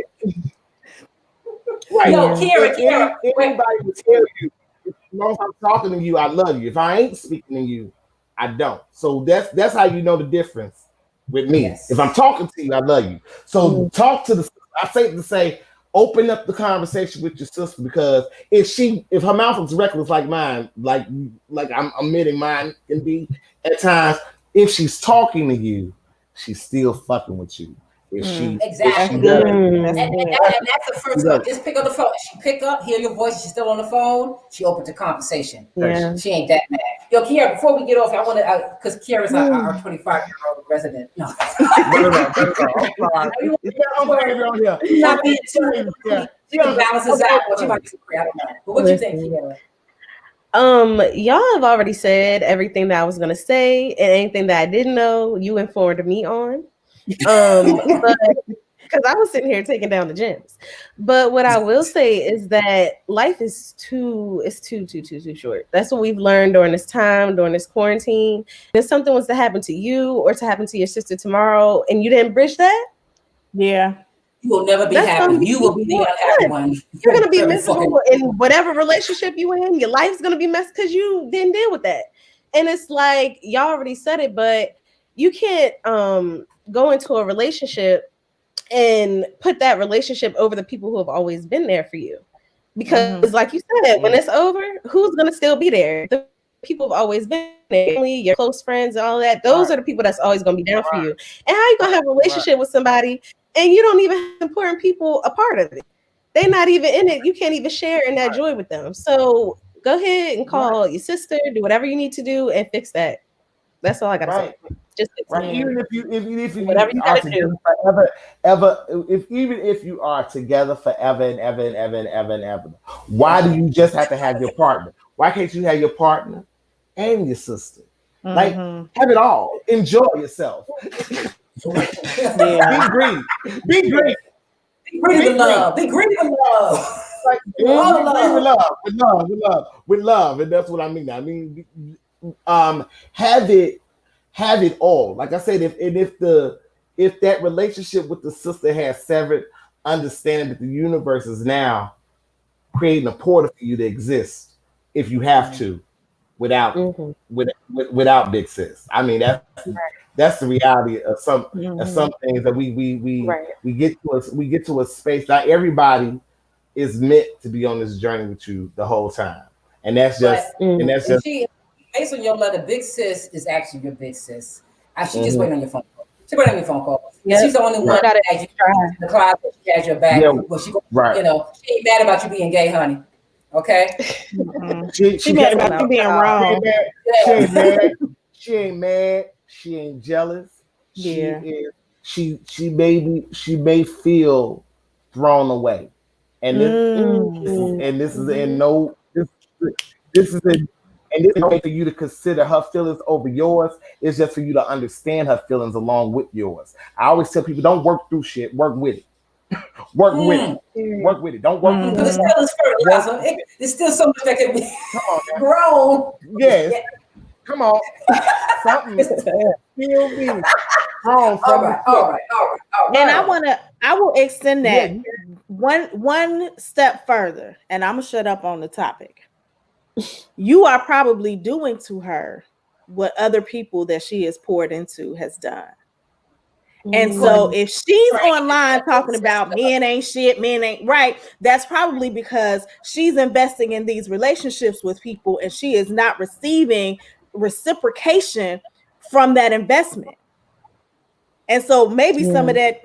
Right. No, Kara. Anybody will tell you, if I'm talking to you, I love you. If I ain't speaking to you, I don't. So that's how you know the difference with me. Yes. If I'm talking to you, I love you. So talk to I say open up the conversation with your sister, because if her mouth is reckless like mine, like I'm admitting mine can be at times, if she's talking to you, she's still fucking with you. If she exactly, if she does, and that's the first one. Just pick up the phone. She pick up, hear your voice. She's still on the phone. She opens the conversation. Yeah. She ain't that mad. Yo, Kiara, before we get off, I want to, because Kiara's our 25-year-old resident. No, not being too. She can balance us out. What you might disagree, I don't know. But what you think, Kiara? Y'all have already said everything that I was gonna say, and anything that I didn't know, you informed me on. But because I was sitting here taking down the gems. But what I will say is that life is too short. That's what we've learned during this time, during this quarantine. If something was to happen to you or to happen to your sister tomorrow and you didn't bridge that, you will never be happy. You will be the unhappy one. You're gonna be miserable in whatever relationship you in. Your life's gonna be messed because you didn't deal with that. And it's like y'all already said it, but you can't go into a relationship and put that relationship over the people who have always been there for you. Because like you said, when it's over, who's going to still be there? The people have always been there, your close friends and all that. Those are the people that's always going to be down for you. And how you going to have a relationship with somebody and you don't even have important people a part of it? They're not even in it. You can't even share in that joy with them. So go ahead and call your sister, do whatever you need to do and fix that. That's all I got to say. Just even if you whatever you are gotta together do. forever, even if you are together forever and ever, why do you just have to have your partner? Why can't you have your partner and your sister? Like have it all. Enjoy yourself. Be greedy. Be greedy. Be greedy with love. Be greedy with love. Like, with love, and that's what I mean. I mean, have it all. Like I said, if that relationship with the sister has severed, understanding that the universe is now creating a portal for you to exist if you have to, without big sis. I mean that's the reality of some things that we get to a space. Not everybody is meant to be on this journey with you the whole time, and that's just based on your letter, big sis is actually your big sis. She just waiting on your phone call. She's waiting on your phone call. Yep. She's the only one that you in the closet. She has your back. Well, she ain't mad about you being gay, honey. Okay. She mad about you being wrong. She ain't mad. She ain't jealous. Yeah. She may feel thrown away, and this is no way for you to consider her feelings over yours. It's just for you to understand her feelings along with yours. I always tell people, don't work through shit. Work with it. Work with it. Don't work through it. Because it's still fertilizer. It's still so much that can be grown. Yes. Come on. Something still be grown from all right. And I will extend that one step further, and I'm gonna shut up on the topic. You are probably doing to her what other people that she has poured into has done. And so if she's online talking about men ain't shit, men ain't right, that's probably because she's investing in these relationships with people and she is not receiving reciprocation from that investment. And so maybe some of that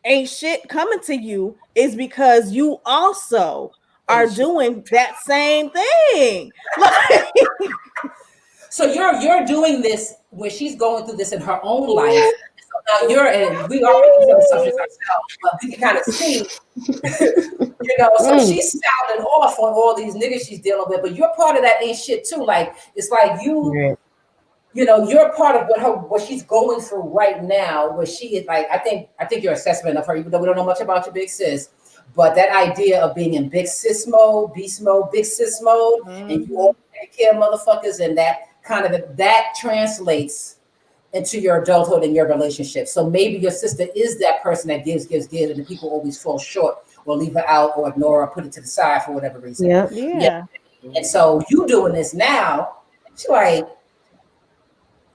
ain't shit coming to you is because you also are doing that same thing. So you're doing this where she's going through this in her own life. So now you're in. We already using the subject ourselves, but we can kind of see, So she's sounding off on all these niggas she's dealing with, but you're part of that ain't shit too. Like it's like you're part of what she's going through right now. Where she is like, I think your assessment of her, even though we don't know much about your big sis, but that idea of being in big sis mode, beast mode, big sis mode, and you all take care of motherfuckers, and that kind of that translates into your adulthood and your relationship. So maybe your sister is that person that gives, and the people always fall short or leave her out or ignore her, put it to the side for whatever reason. Yeah. And so you doing this now, she's like,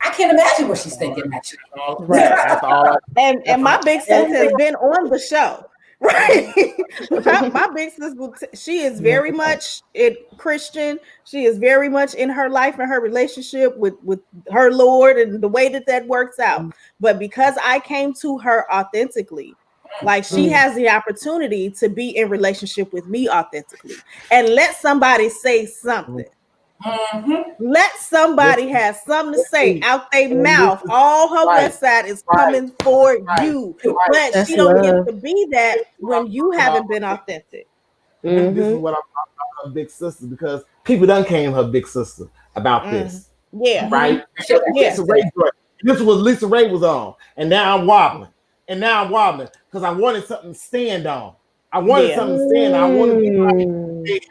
I can't imagine what she's thinking actually. Right. That's all. And my big sis has been on the show. Right. my big sis she is very much Christian. She is very much in her life and her relationship with her Lord and the way that works out. But because I came to her authentically, like she has the opportunity to be in relationship with me authentically and let somebody say something. Let somebody have something to say out their mouth. All her west side is coming for you. But she don't get to be that when you haven't been authentic. This is what I'm talking about, her big sister, because people done came her big sister about this. Yeah. Right? Yeah. This was Lisa Ray was on. And now I'm wobbling. Because I wanted something to stand on. I wanted something to stand on. I wanted to be like,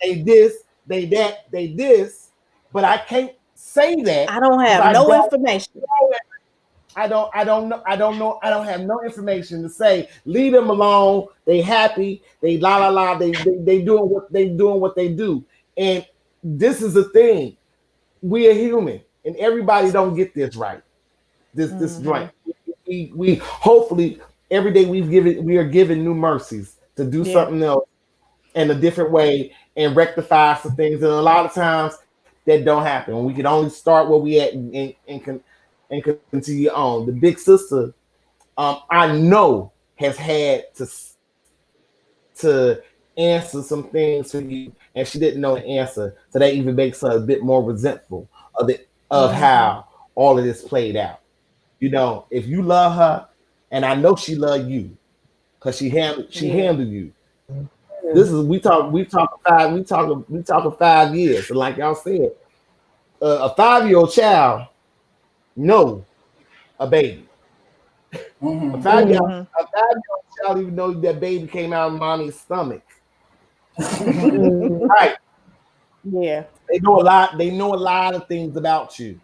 they this, they that, they this, but I can't say that. I don't have no information. I don't know. I don't have no information to say. Leave them alone. They happy. They la la la. They doing what they do. And this is the thing. We are human, and everybody don't get this right. This joint. We hopefully every day we are given new mercies to do something else in a different way and rectify some things. And a lot of times that don't happen. We can only start where we at and continue on. The big sister, I know, has had to answer some things to you, and she didn't know the answer. So that even makes her a bit more resentful of how all of this played out. If you love her, and I know she loved you, because she handled you. This is we talk 5 years, and like y'all said, a 5-year-old child know a baby. A 5-year-old child even know that baby came out of mommy's stomach. Right? Yeah. They know a lot. They know a lot of things about you,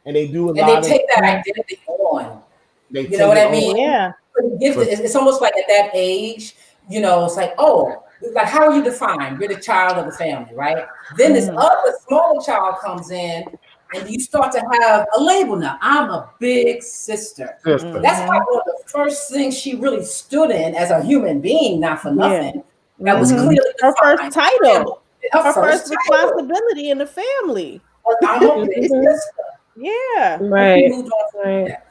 and they do a lot. And they take that identity on. You know what I mean? Yeah. It's almost like at that age, it's like, oh, like how are you defined? You're the child of the family, right? Then this other smaller child comes in, and you start to have a label now. I'm a big sister. That's probably one of the first things she really stood in as a human being, not for nothing. That was clearly her defined. first title. Her first responsibility in the family. I'm a big sister. Yeah. Right.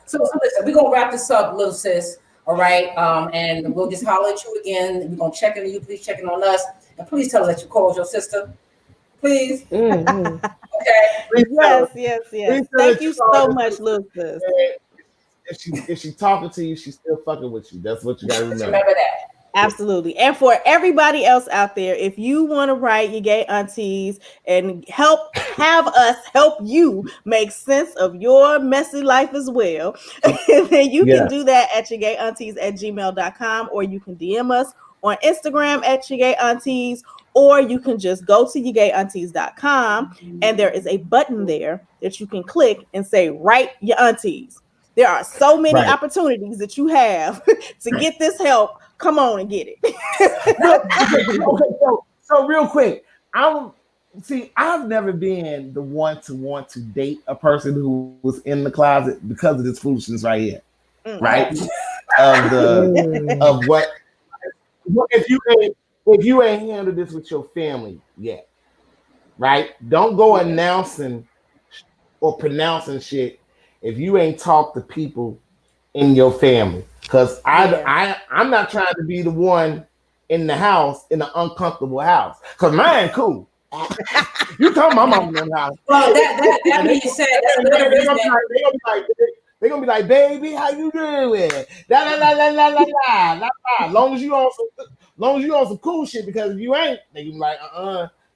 So listen, we're gonna wrap this up, little sis. All right. And we'll just holler at you again. We're gonna check in on you, please check in on us. And please tell us that you called your sister. Please. Okay. Yes. Thank you so much, little sis. If she talking to you, she's still fucking with you. That's what you gotta remember. Remember that. Absolutely. And for everybody else out there, if you want to write your gay aunties and have us help you make sense of your messy life as well, then you can do that at yourgayaunties@gmail.com, or you can DM us on Instagram at yourgayaunties, or you can just go to yourgayaunties.com and there is a button there that you can click and say, write your aunties. There are so many opportunities that you have to get this help. Come on and get it. So real quick, I've never been the one to want to date a person who was in the closet because of this foolishness right here, right? Of what if you ain't handled this with your family yet, right? Don't go announcing or pronouncing shit if you ain't talked to people in your family. Because I'm not trying to be the one in the house, in an uncomfortable house. Because mine cool. You tell my mom them how. Well, that being said, that's another reason. They're gonna be like, baby, how you doing? La. Long as you on some cool shit, because if you ain't, they be like,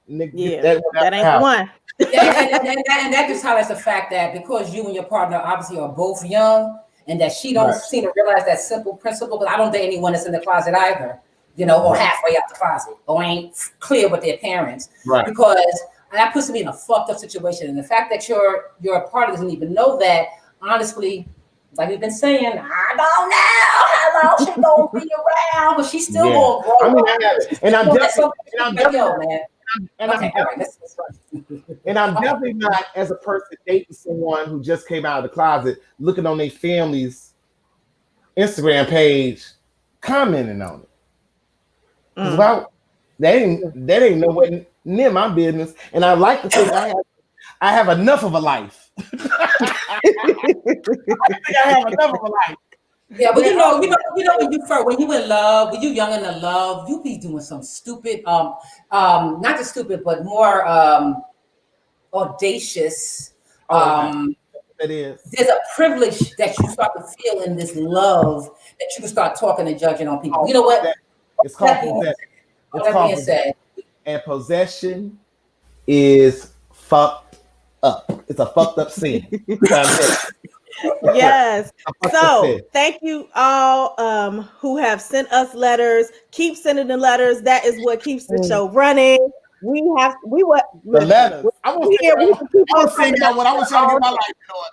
nigga, Yeah, that ain't the one. And that just highlights the fact that because you and your partner obviously are both young, and that she don't seem to realize that simple principle. Because I don't date anyone that's in the closet either, or halfway out the closet, or ain't clear with their parents, because that puts me in a fucked up situation. And the fact that your partner doesn't even know that, honestly, like we've been saying, I don't know how long she's gonna be around, but she's still gonna grow. I mean, I'm definitely not, as a person dating someone who just came out of the closet, looking on their family's Instagram page, commenting on it. Because that ain't nowhere near my business. And I like to think I have enough of a life. I have enough of a life. Yeah, but when you in love, when you young and in love, you be doing some stupid, not just stupid, but more audacious. It is. There's a privilege that you start to feel in this love that you can start talking and judging on people. You know what? It's called possession. And possession is fucked up. It's a fucked up sin. Yes. So thank you all who have sent us letters. Keep sending the letters. That is what keeps the show running. The letters. I want to sing out what I was trying to get my life going.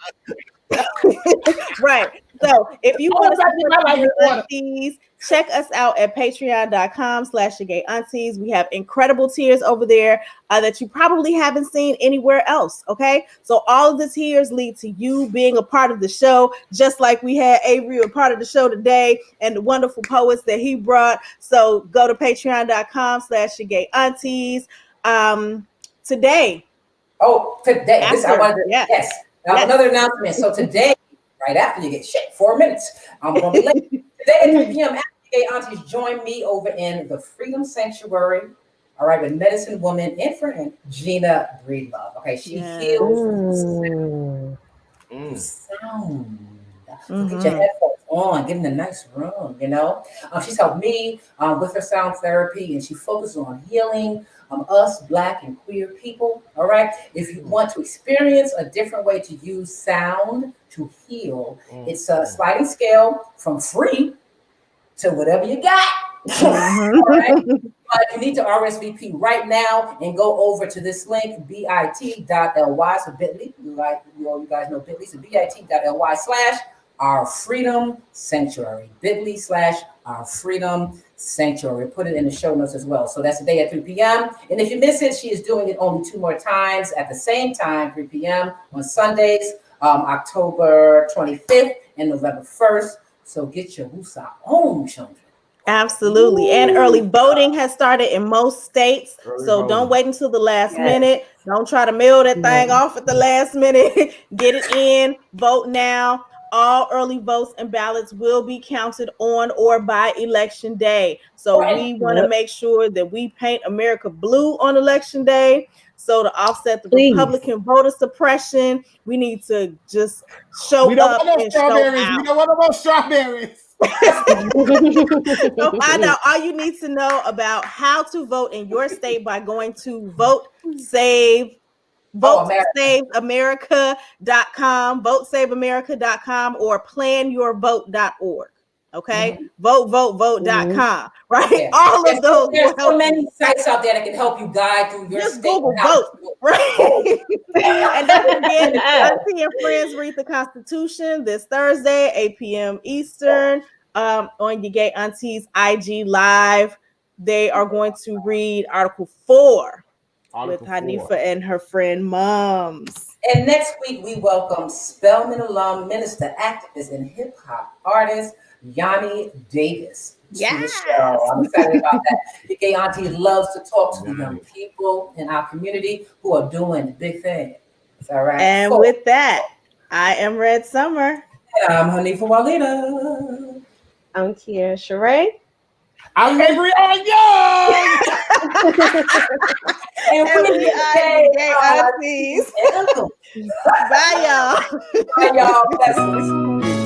Right. So if you want to support your aunties, check us out at patreon.com/your aunties. We have incredible tiers over there that you probably haven't seen anywhere else. Okay. So all of the tiers lead to you being a part of the show, just like we had Avery a part of the show today and the wonderful poets that he brought. So go to patreon.com/your aunties. Today. Yes. Another announcement. So today, right after you get 4 minutes, I'm going to be late. Today at 3 p.m. after Gay Aunties, join me over in the Freedom Sanctuary, all right, with medicine woman and friend Gina Breedlove. Okay, she heals sound. So get your headphones on, get in a nice room, She's helped me with her sound therapy, and she focuses on healing us Black and queer people, all right? If you want to experience a different way to use sound to heal, it's a sliding scale from free to whatever you got, all right? But you need to RSVP right now and go over to this link, bit.ly, so bit.ly, you guys know bit.ly, so bit.ly/ Our Freedom Sanctuary, bit.ly/ Our Freedom Sanctuary. Put it in the show notes as well. So that's today at 3 p.m. And if you miss it, she is doing it only 2 more times at the same time, 3 p.m. on Sundays, October 25th and November 1st. So get your woosah on, children. Absolutely. And early voting has started in most states. Don't wait until the last minute. Don't try to mail that thing off at the last minute. Get it in. Vote now. All early votes and ballots will be counted on or by election day. So we want to make sure that we paint America blue on election day. So to offset the Republican voter suppression, we need to just show up and show out. We don't want no strawberries. So find out all you need to know about how to vote in your state by going to votesaveamerica.com, votesaveamerica.com, or planyourvote.org. Okay, vote.com. Right, yeah. All of those. There's so many sites out there that can help you guide through your state. Google vote, right? And don't forget, Auntie and Friends read the Constitution this Thursday, 8 p.m. Eastern, on your Gay Aunties IG Live. They are going to read Article 4 with Hanifa and her friend Mums. And next week, we welcome Spelman alum, minister, activist, and hip hop artist Yanni Davis to the show. I'm excited about that. The Gay Auntie loves to talk to the young people in our community who are doing big things. All right. And with that, I am Red Summer. And I'm Hanifa Walida. I'm Kia Sheree. I'm Avery on young. And we are the gay aunties. Bye, y'all. Bye, y'all. Blessings.